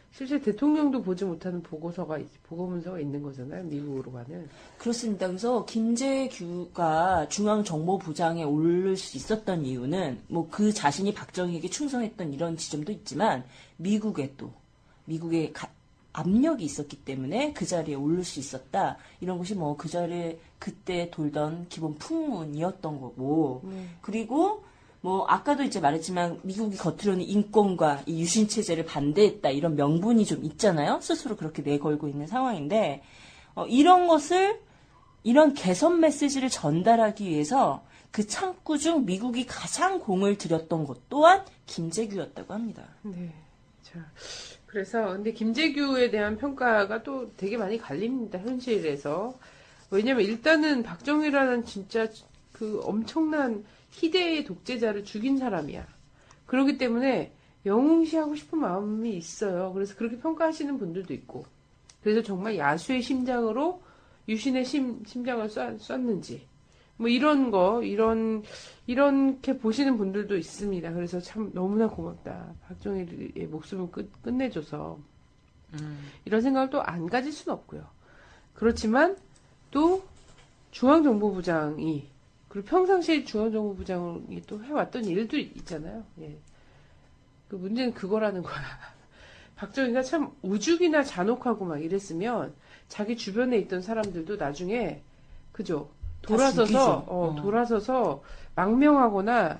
실제 대통령도 보지 못하는 보고문서가 있는 거잖아요. 미국으로 가는.
그렇습니다. 그래서 김재규가 중앙정보부장에 오를 수 있었던 이유는 뭐 그 자신이 박정희에게 충성했던 이런 지점도 있지만 미국의 압력이 있었기 때문에 그 자리에 오를 수 있었다. 이런 것이 뭐 그 자리에 그때 돌던 기본 풍문이었던 거고. 그리고 뭐 아까도 이제 말했지만 미국이 겉으로는 인권과 이 유신 체제를 반대했다 이런 명분이 좀 있잖아요. 스스로 그렇게 내걸고 있는 상황인데 이런 개선 메시지를 전달하기 위해서 그 창구 중 미국이 가장 공을 들였던 것 또한 김재규였다고 합니다.
네. 자, 그래서 근데 김재규에 대한 평가가 또 되게 많이 갈립니다. 현실에서. 왜냐면 일단은 박정희라는 진짜 그 엄청난 희대의 독재자를 죽인 사람이야. 그렇기 때문에 영웅시하고 싶은 마음이 있어요. 그래서 그렇게 평가하시는 분들도 있고. 그래서 정말 야수의 심장으로 유신의 심장을 쐈는지. 뭐 이렇게 보시는 분들도 있습니다. 그래서 참 너무나 고맙다. 박정희의 목숨을 끝내줘서. 이런 생각을 또 안 가질 수는 없고요. 그렇지만 또 중앙정보부장이 그리고 평상시에 중앙정보부장이 또 해왔던 일도 있잖아요. 예. 그 문제는 그거라는 거야. 박정희가 참 우죽이나 잔혹하고 막 이랬으면 자기 주변에 있던 사람들도 나중에 그죠? 돌아서서 망명하거나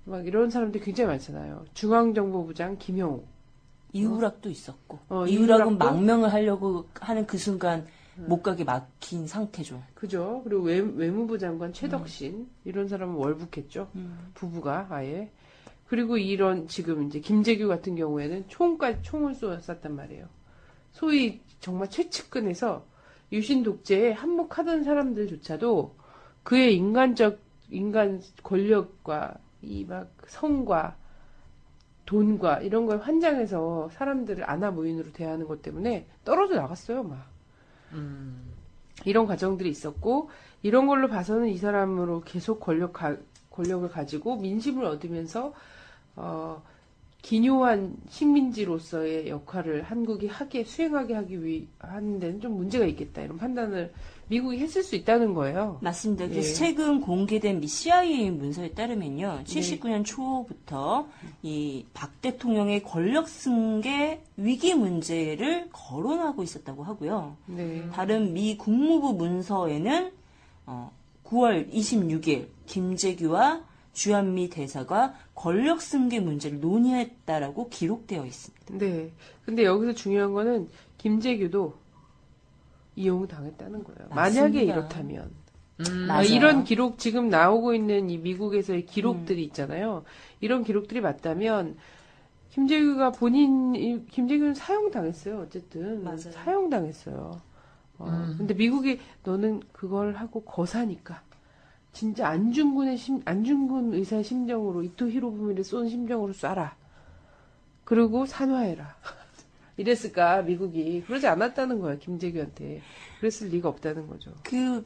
막 이런 사람들이 굉장히 많잖아요. 중앙정보부장 김영욱.
이후락도 있었고. 이후락은 망명을 하려고 하는 그 순간 못 가게 막힌 상태죠.
그죠. 그리고 외무부 장관 최덕신 이런 사람은 월북했죠. 부부가 아예. 그리고 이런 지금 이제 김재규 같은 경우에는 총을 쐈단 말이에요. 소위 정말 최측근에서 유신 독재에 한몫하던 사람들조차도 그의 인간 권력과 이 막 성과 돈과 이런 걸 환장해서 사람들을 아나무인으로 대하는 것 때문에 떨어져 나갔어요, 막. 이런 과정들이 있었고, 이런 걸로 봐서는 이 사람으로 계속 권력을 가지고 민심을 얻으면서, 기묘한 식민지로서의 역할을 한국이 수행하게 하는 데는 좀 문제가 있겠다. 이런 판단을 미국이 했을 수 있다는 거예요.
맞습니다. 그래서
예.
최근 공개된 미 CIA 문서에 따르면요. 79년 초부터 이 박 대통령의 권력 승계 위기 문제를 거론하고 있었다고 하고요.
네.
다른 미 국무부 문서에는 9월 26일 김재규와 주한미 대사가 권력 승계 문제를 논의했다라고 기록되어 있습니다.
네. 근데 여기서 중요한 거는 김재규도 이용을 당했다는 거예요.
맞습니다.
만약에 이렇다면.
맞아요.
이런 기록, 지금 나오고 있는 이 미국에서의 기록들이 있잖아요. 이런 기록들이 맞다면, 김재규는 사형당했어요. 어쨌든.
맞아요.
사형당했어요. 근데 미국이 너는 그걸 하고 거사니까. 진짜 안중근 의사의 심정으로, 이토 히로부미를 쏜 심정으로 쏴라. 그리고 산화해라. 이랬을까, 미국이. 그러지 않았다는 거야, 김재규한테. 그랬을 리가 없다는 거죠.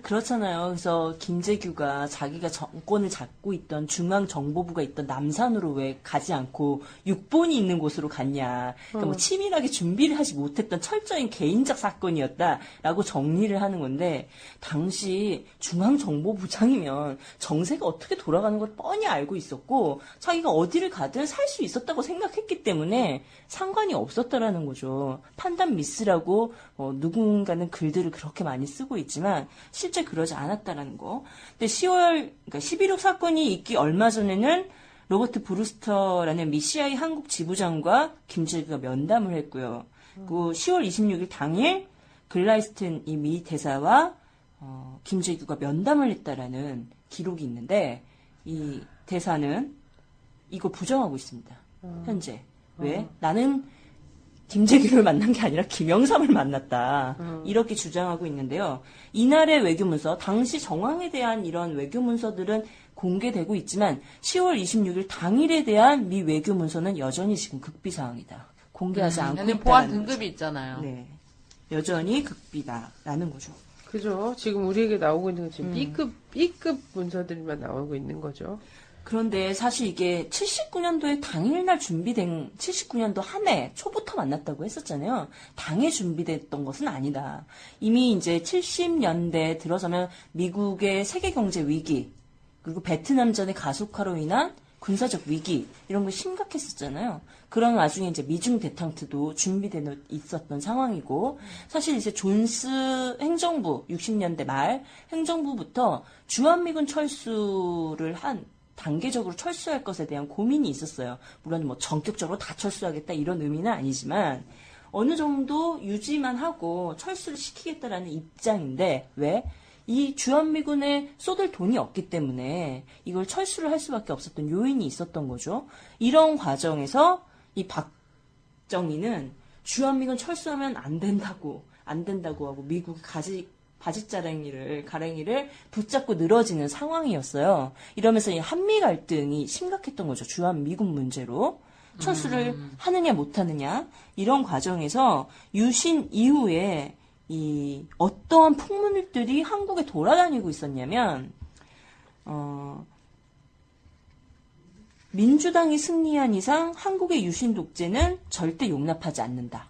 그렇잖아요. 그래서 김재규가 자기가 정권을 잡고 있던 중앙정보부가 있던 남산으로 왜 가지 않고 육본이 있는 곳으로 갔냐. 그러니까 뭐 치밀하게 준비를 하지 못했던 철저히 개인적 사건이었다라고 정리를 하는 건데, 당시 중앙정보부장이면 정세가 어떻게 돌아가는 걸 뻔히 알고 있었고, 자기가 어디를 가든 살 수 있었다고 생각했기 때문에 상관이 없었다라는 거죠. 판단 미스라고 누군가는 글들을 그렇게 많이 쓰고 있지만 실제 그러지 않았다라는 거. 근데 11.6 사건이 있기 얼마 전에는 로버트 브루스터라는 미 CIA 한국 지부장과 김재규가 면담을 했고요. 그 10월 26일 당일 글라이스튼 이 미 대사와 김재규가 면담을 했다라는 기록이 있는데 이 대사는 이걸 부정하고 있습니다. 현재. 왜? 나는 김재규를 만난 게 아니라 김영삼을 만났다. 이렇게 주장하고 있는데요. 이날의 외교문서, 당시 정황에 대한 이런 외교문서들은 공개되고 있지만 10월 26일 당일에 대한 미 외교문서는 여전히 지금 극비 사항이다. 공개하지 않고 있다는
보안
거죠.
등급이 있잖아요.
네, 여전히 극비다라는 거죠.
그죠. 지금 우리에게 나오고 있는 건 지금 B급 문서들만 나오고 있는 거죠.
그런데 사실 이게 79년도에 당일날 준비된 79년도 한 해 초부터 만났다고 했었잖아요. 당에 준비됐던 것은 아니다. 이미 이제 70년대 들어서면 미국의 세계 경제 위기 그리고 베트남전의 가속화로 인한 군사적 위기 이런 거 심각했었잖아요. 그런 와중에 이제 미중 대탕트도 준비되어 있었던 상황이고 사실 이제 존스 행정부 60년대 말 행정부부터 주한미군 철수를 한 단계적으로 철수할 것에 대한 고민이 있었어요. 물론 뭐 전격적으로 다 철수하겠다 이런 의미는 아니지만 어느 정도 유지만 하고 철수를 시키겠다라는 입장인데 왜? 이 주한미군에 쏟을 돈이 없기 때문에 이걸 철수를 할 수밖에 없었던 요인이 있었던 거죠. 이런 과정에서 이 박정희는 주한미군 철수하면 안 된다고 하고 미국 가랭이를 붙잡고 늘어지는 상황이었어요. 이러면서 이 한미 갈등이 심각했던 거죠. 주한미군 문제로. 철수를 하느냐 못하느냐 이런 과정에서 유신 이후에 이 어떠한 풍문들이 한국에 돌아다니고 있었냐면 민주당이 승리한 이상 한국의 유신 독재는 절대 용납하지 않는다.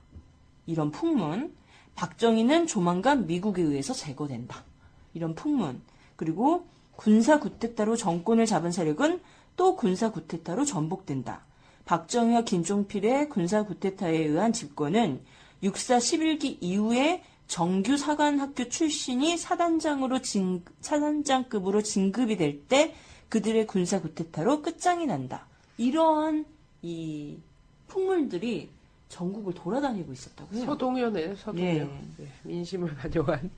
이런 풍문. 박정희는 조만간 미국에 의해서 제거된다. 이런 풍문. 그리고 군사 구테타로 정권을 잡은 세력은 또 군사 구테타로 전복된다. 박정희와 김종필의 군사 구테타에 의한 집권은 육사 11기 이후에 정규 사관학교 출신이 사단장급으로 진급이 될 때 그들의 군사 구테타로 끝장이 난다. 이러한 이 풍물들이 전국을 돌아다니고 있었다고 해요.
서동요네요, 서동요.
네.
네, 민심을 가져간.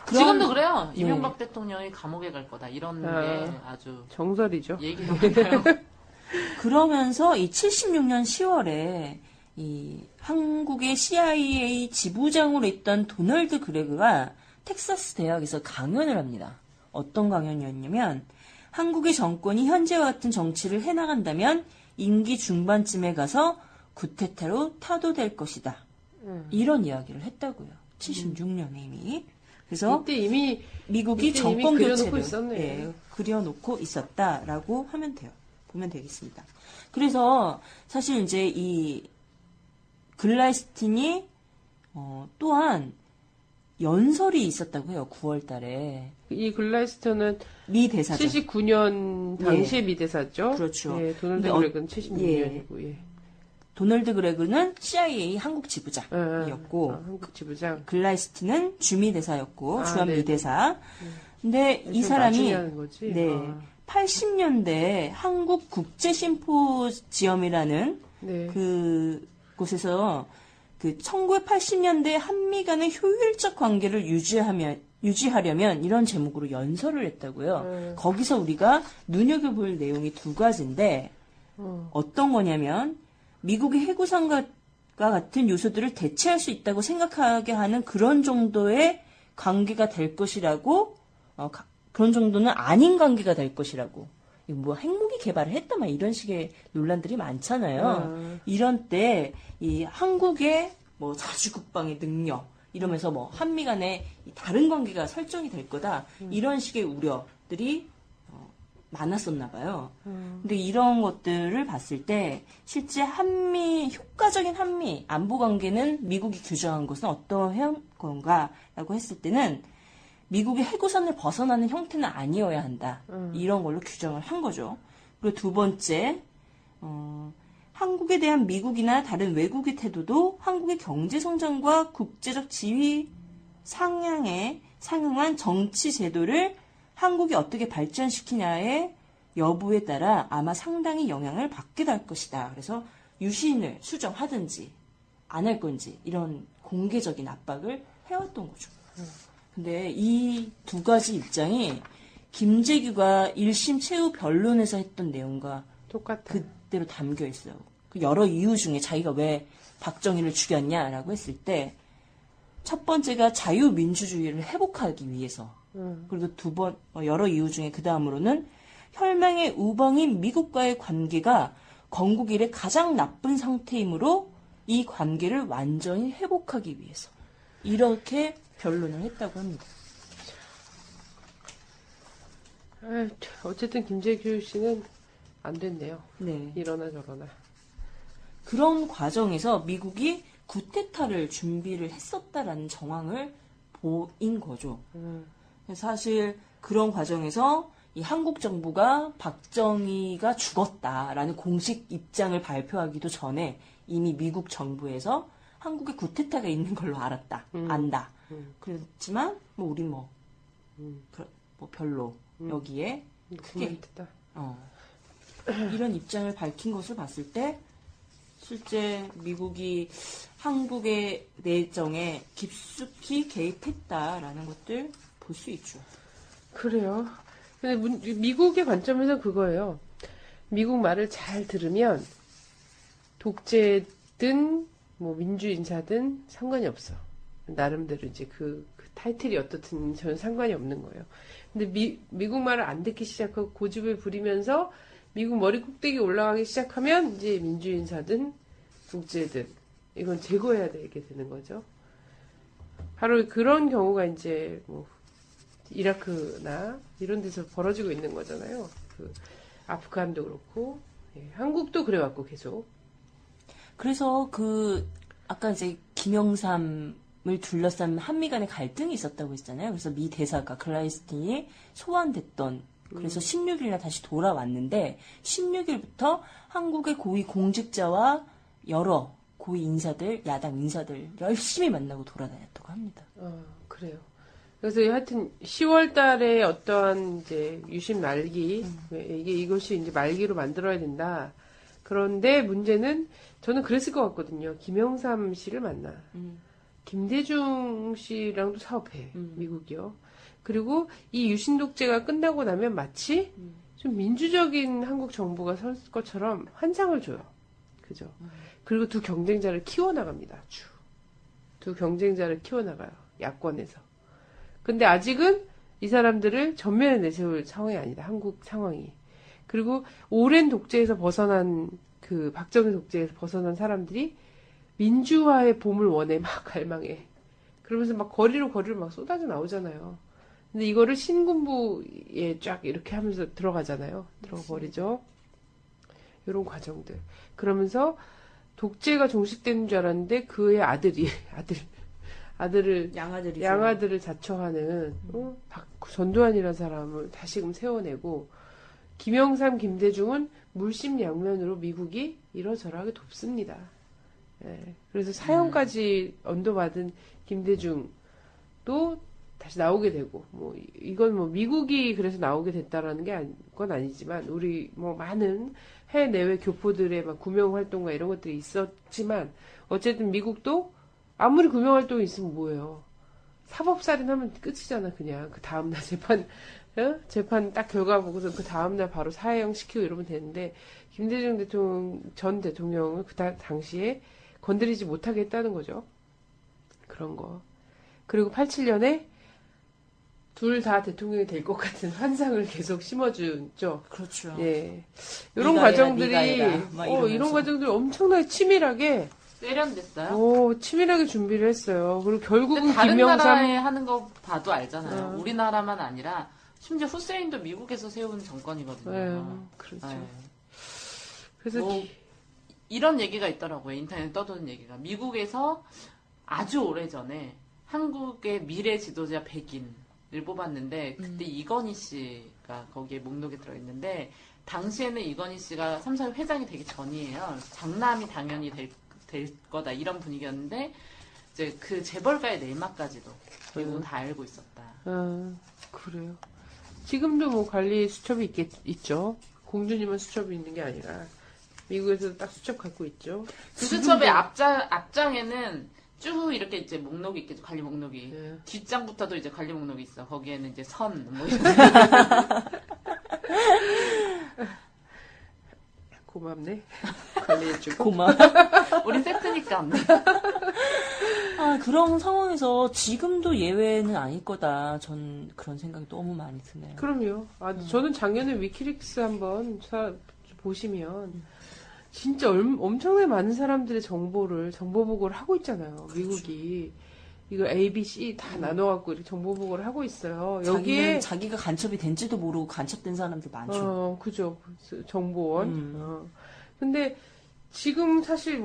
지금도 그래요. 이명박 대통령이 감옥에 갈 거다. 이런 게 아주
정설이죠.
얘기가 많아요.
그러면서 이 76년 10월에 이 한국의 CIA 지부장으로 있던 도널드 그레그가 텍사스 대학에서 강연을 합니다. 어떤 강연이었냐면 한국의 정권이 현재와 같은 정치를 해나간다면 임기 중반쯤에 가서 구테타로 타도될 것이다. 이런 이야기를 했다고요. 76년에 이미. 그래서
이때 이미
미국이
이때
정권
이미
교체를
있었네.
그려놓고 있었다라고 하면 돼요. 보면 되겠습니다. 그래서 사실 이제 이 글라이스틴이 또한 연설이 있었다고 해요. 9월 달에.
이 글라이스턴은
미 대사죠.
79년 당시의 미 대사죠.
그렇죠.
예, 도널드 그레그는 76년이고. 예.
도널드 그레그는 CIA 한국 지부장이었고
한국 지부장.
글라이스틴은 주미 대사였고 주한
네네.
미 대사. 근데 이 사람이
거지?
80년대 한국 국제 심포지엄이라는
네.
그 곳에서 그 1980년대 한미 간의 효율적 관계를 유지하려면 이런 제목으로 연설을 했다고요. 거기서 우리가 눈여겨볼 내용이 두 가지인데 어떤 거냐면 미국의 해구상과 같은 요소들을 대체할 수 있다고 생각하게 하는 그런 정도의 관계가 될 것이라고 그런 정도는 아닌 관계가 될 것이라고 뭐 핵무기 개발을 했다 막 이런 식의 논란들이 많잖아요. 이런 때 이 한국의 뭐 자주국방의 능력 이러면서 뭐 한미 간의 다른 관계가 설정이 될 거다 이런 식의 우려들이 많았었나 봐요. 근데 이런 것들을 봤을 때 실제 효과적인 한미 안보 관계는 미국이 규정한 것은 어떠한 건가라고 했을 때는 미국의 해구선을 벗어나는 형태는 아니어야 한다. 이런 걸로 규정을 한 거죠. 그리고 두 번째, 한국에 대한 미국이나 다른 외국의 태도도 한국의 경제 성장과 국제적 지위 상응한 정치 제도를 한국이 어떻게 발전시키냐의 여부에 따라 아마 상당히 영향을 받게 될 것이다. 그래서 유신을 수정하든지 안 할 건지 이런 공개적인 압박을 해왔던 거죠. 근데 이 두 가지 입장이 김재규가 1심 최후 변론에서 했던 내용과
똑같아.
그대로 담겨 있어요. 그 여러 이유 중에 자기가 왜 박정희를 죽였냐라고 했을 때 첫 번째가 자유민주주의를 회복하기 위해서. 그리고 여러 이유 중에 그 다음으로는 혈맹의 우방인 미국과의 관계가 건국 이래 가장 나쁜 상태이므로 이 관계를 완전히 회복하기 위해서. 이렇게 변론을 했다고 합니다.
어쨌든 김재규 씨는 안 됐네요.
네.
이러나 저러나.
그런 과정에서 미국이 구테타를 준비를 했었다라는 정황을 보인 거죠. 사실 그런 과정에서 이 한국 정부가 박정희가 죽었다라는 공식 입장을 발표하기도 전에 이미 미국 정부에서 한국에 구테타가 있는 걸로 안다. 그렇지만 뭐 우리 뭐 별로 여기에 크게 이런 입장을 밝힌 것을 봤을 때 실제 미국이 한국의 내정에 깊숙이 개입했다라는 것들 볼 수 있죠.
그래요. 근데 미국의 관점에서 그거예요. 미국 말을 잘 들으면 독재든 뭐 민주인사든 상관이 없어. 나름대로 이제 그 타이틀이 어떻든 저는 상관이 없는 거예요. 근데 미국 말을 안 듣기 시작하고 고집을 부리면서 미국 머리 꼭대기 올라가기 시작하면 이제 민주인사든 독재든 이건 제거해야 되게 되는 거죠. 바로 그런 경우가 이제 뭐 이라크나 이런 데서 벌어지고 있는 거잖아요. 그 아프간도 그렇고 한국도 그래왔고 계속.
그래서 아까 이제 김영삼을 둘러싼 한미 간의 갈등이 있었다고 했잖아요. 그래서 미 대사가 클라이스틴이 소환됐던 그래서 16일날 다시 돌아왔는데 16일부터 한국의 고위 공직자와 여러 고위 인사들, 야당 인사들 열심히 만나고 돌아다녔다고 합니다.
그래요. 그래서 하여튼 10월 달에 어떠한 이제 유신 말기, 이것이 이제 말기로 만들어야 된다. 그런데 문제는 저는 그랬을 것 같거든요. 김영삼 씨를 만나. 김대중 씨랑도 사업해. 미국이요. 그리고 이 유신 독재가 끝나고 나면 마치 좀 민주적인 한국 정부가 설 것처럼 환상을 줘요. 그죠? 그리고 두 경쟁자를 키워나갑니다. 두 경쟁자를 키워나가요. 야권에서. 근데 아직은 이 사람들을 전면에 내세울 상황이 아니다. 한국 상황이. 그리고 오랜 독재에서 벗어난 그 박정희 독재에서 벗어난 사람들이 민주화의 봄을 원해 막 갈망해. 그러면서 막 거리로 막 쏟아져 나오잖아요. 근데 이거를 신군부에 쫙 이렇게 하면서 들어가잖아요. 들어가 버리죠. 이런 과정들. 그러면서 독재가 종식되는 줄 알았는데 그의 아들을 양아들을 자처하는 전두환이라는 사람을 다시금 세워내고 김영삼, 김대중은 물심양면으로 미국이 이러저러하게 돕습니다. 그래서 사형까지 언도받은 김대중도 다시 나오게 되고 이건 뭐 미국이 그래서 나오게 됐다라는 건 아니지만 우리 뭐 많은 해내외 교포들의 막 구명 활동과 이런 것들이 있었지만 어쨌든 미국도 아무리 구명 활동이 있으면 뭐예요? 사법살인하면 끝이잖아 그냥. 그 다음날 재판 딱 결과 보고서 그 다음날 바로 사형 시키고 이러면 되는데 김대중 전 대통령을 그 당시에 건드리지 못하게 했다는 거죠. 그런 거. 그리고 87년에 둘 다 대통령이 될 것 같은 환상을 계속 심어주죠.
그렇죠.
예. 이런 과정들이, 이런 과정들이 엄청나게 치밀하게.
세련됐어요?
치밀하게 준비를 했어요. 그리고 결국은
다른
김영삼.
나라에 하는 거 봐도 알잖아요. 우리나라만 아니라, 심지어 후세인도 미국에서 세운 정권이거든요.
그렇죠.
네.
그래서
이런 얘기가 있더라고요. 인터넷에 떠도는 얘기가. 미국에서 아주 오래전에 한국의 미래 지도자 100인을 뽑았는데 그때 이건희 씨가 거기에 목록에 들어있는데 당시에는 이건희 씨가 삼성의 회장이 되기 전이에요. 장남이 당연히 될 거다 이런 분위기였는데 이제 그 재벌가의 내막까지도 미국은 다 알고 있었다.
그래요. 지금도 뭐 관리 수첩이 있죠. 공주님은 수첩이 있는 게 아니라 미국에서도 딱 수첩 갖고 있죠.
그 수첩의 앞장에는 쭉 이렇게 이제 목록이 있겠죠. 관리 목록이. 뒷장부터도 이제 관리 목록이 있어. 거기에는 이제 뭐 이런.
고맙네. 관리해주고.
고마.
우린 세트니까 안 돼.
아, 그런 상황에서 지금도 예외는 아닐 거다. 전 그런 생각이 너무 많이 드네요.
그럼요. 저는 작년에 위키릭스 한번 보시면 진짜 엄청나게 많은 사람들의 정보 보고를 하고 있잖아요. 미국이. 이거 A, B, C 다 나눠갖고 이렇게 정보 보고를 하고 있어요. 여기에
자기가 간첩이 된지도 모르고 간첩된 사람들 많죠.
그죠. 정보원. 근데 지금 사실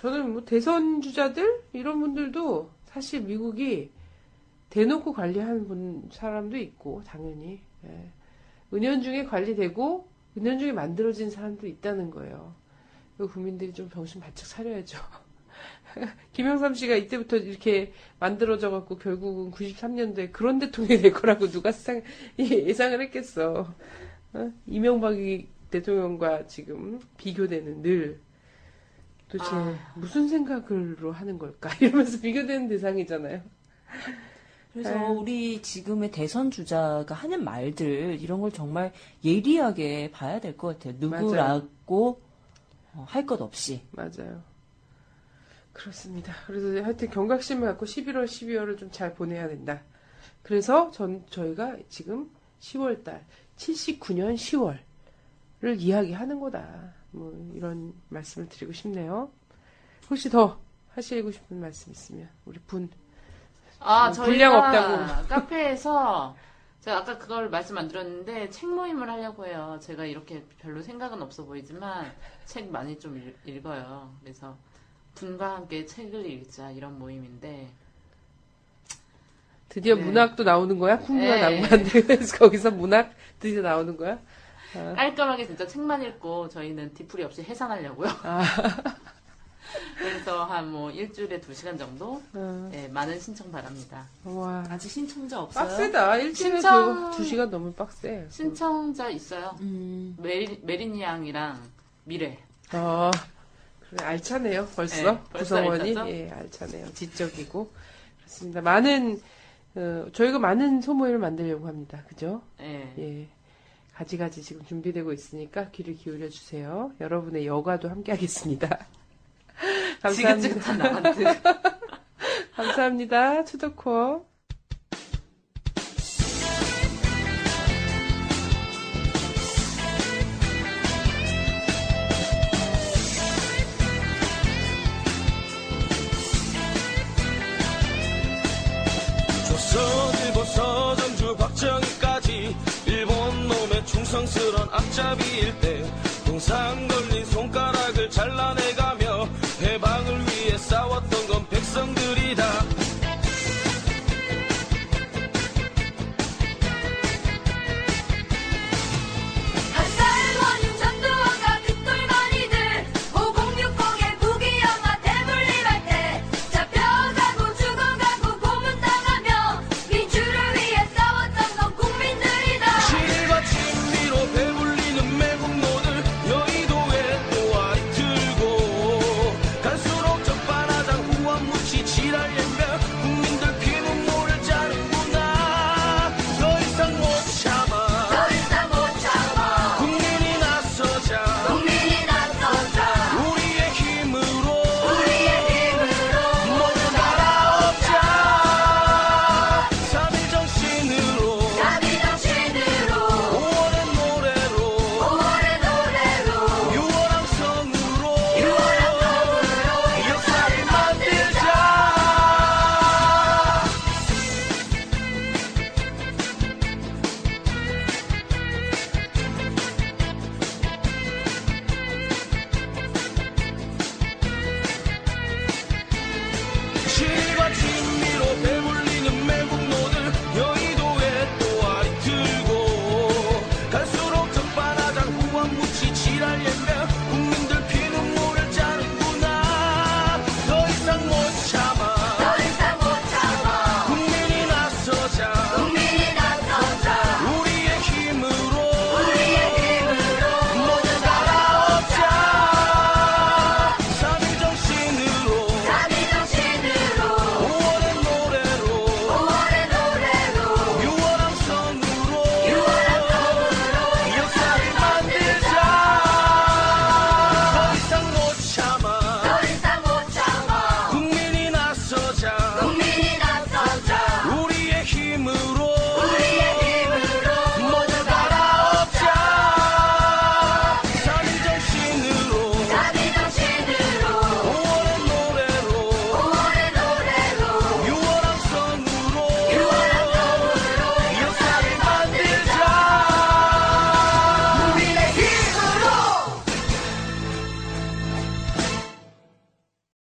저는 대선 주자들 이런 분들도 사실 미국이 대놓고 관리하는 사람도 있고 당연히 은연중에 관리되고 은연중에 만들어진 사람도 있다는 거예요. 국민들이 좀 정신 바짝 차려야죠. 김영삼 씨가 이때부터 이렇게 만들어져 갖고 결국은 93년도에 그런 대통령이 될 거라고 누가 예상을 했겠어. 이명박 대통령과 지금 비교되는 늘 도대체 무슨 생각으로 하는 걸까 이러면서 비교되는 대상이잖아요.
그래서 우리 지금의 대선 주자가 하는 말들 이런 걸 정말 예리하게 봐야 될 것 같아요. 누구라고 할 것 없이.
맞아요. 그렇습니다. 그래서 하여튼 경각심을 갖고 11월, 12월을 좀 잘 보내야 된다. 그래서 저희가 지금 10월달, 79년 10월을 이야기하는 거다. 이런 말씀을 드리고 싶네요. 혹시 더 하시고 싶은 말씀 있으면 우리 분량
저희가
없다고.
카페에서 제가 아까 그걸 말씀 안 드렸는데 책 모임을 하려고 해요. 제가 이렇게 별로 생각은 없어 보이지만 책 많이 좀 읽어요. 그래서 분과 함께 책을 읽자 이런 모임인데
드디어 문학도 나오는 거야? 풍부한 낭만들. 그래서 거기서 문학 드디어 나오는 거야?
깔끔하게 진짜 책만 읽고 저희는 뒤풀이 없이 해산하려고요. 그래서 한 일주일에 2시간 정도 많은 신청 바랍니다.
와, 아직 신청자 없어요?
빡세다. 일주일에 2시간 넘으면 빡세.
신청자 있어요. 메리니 양이랑 미래.
그래, 알차네요. 벌써 구성원이. 알차네요. 지적이고. 그렇습니다. 저희가 많은 소모임을 만들려고 합니다. 그죠? 예. 가지가지 지금 준비되고 있으니까 귀를 기울여 주세요. 여러분의 여가도 함께 하겠습니다. 감사합니다.
지긋지긋한 나한테.
감사합니다. 투더코어.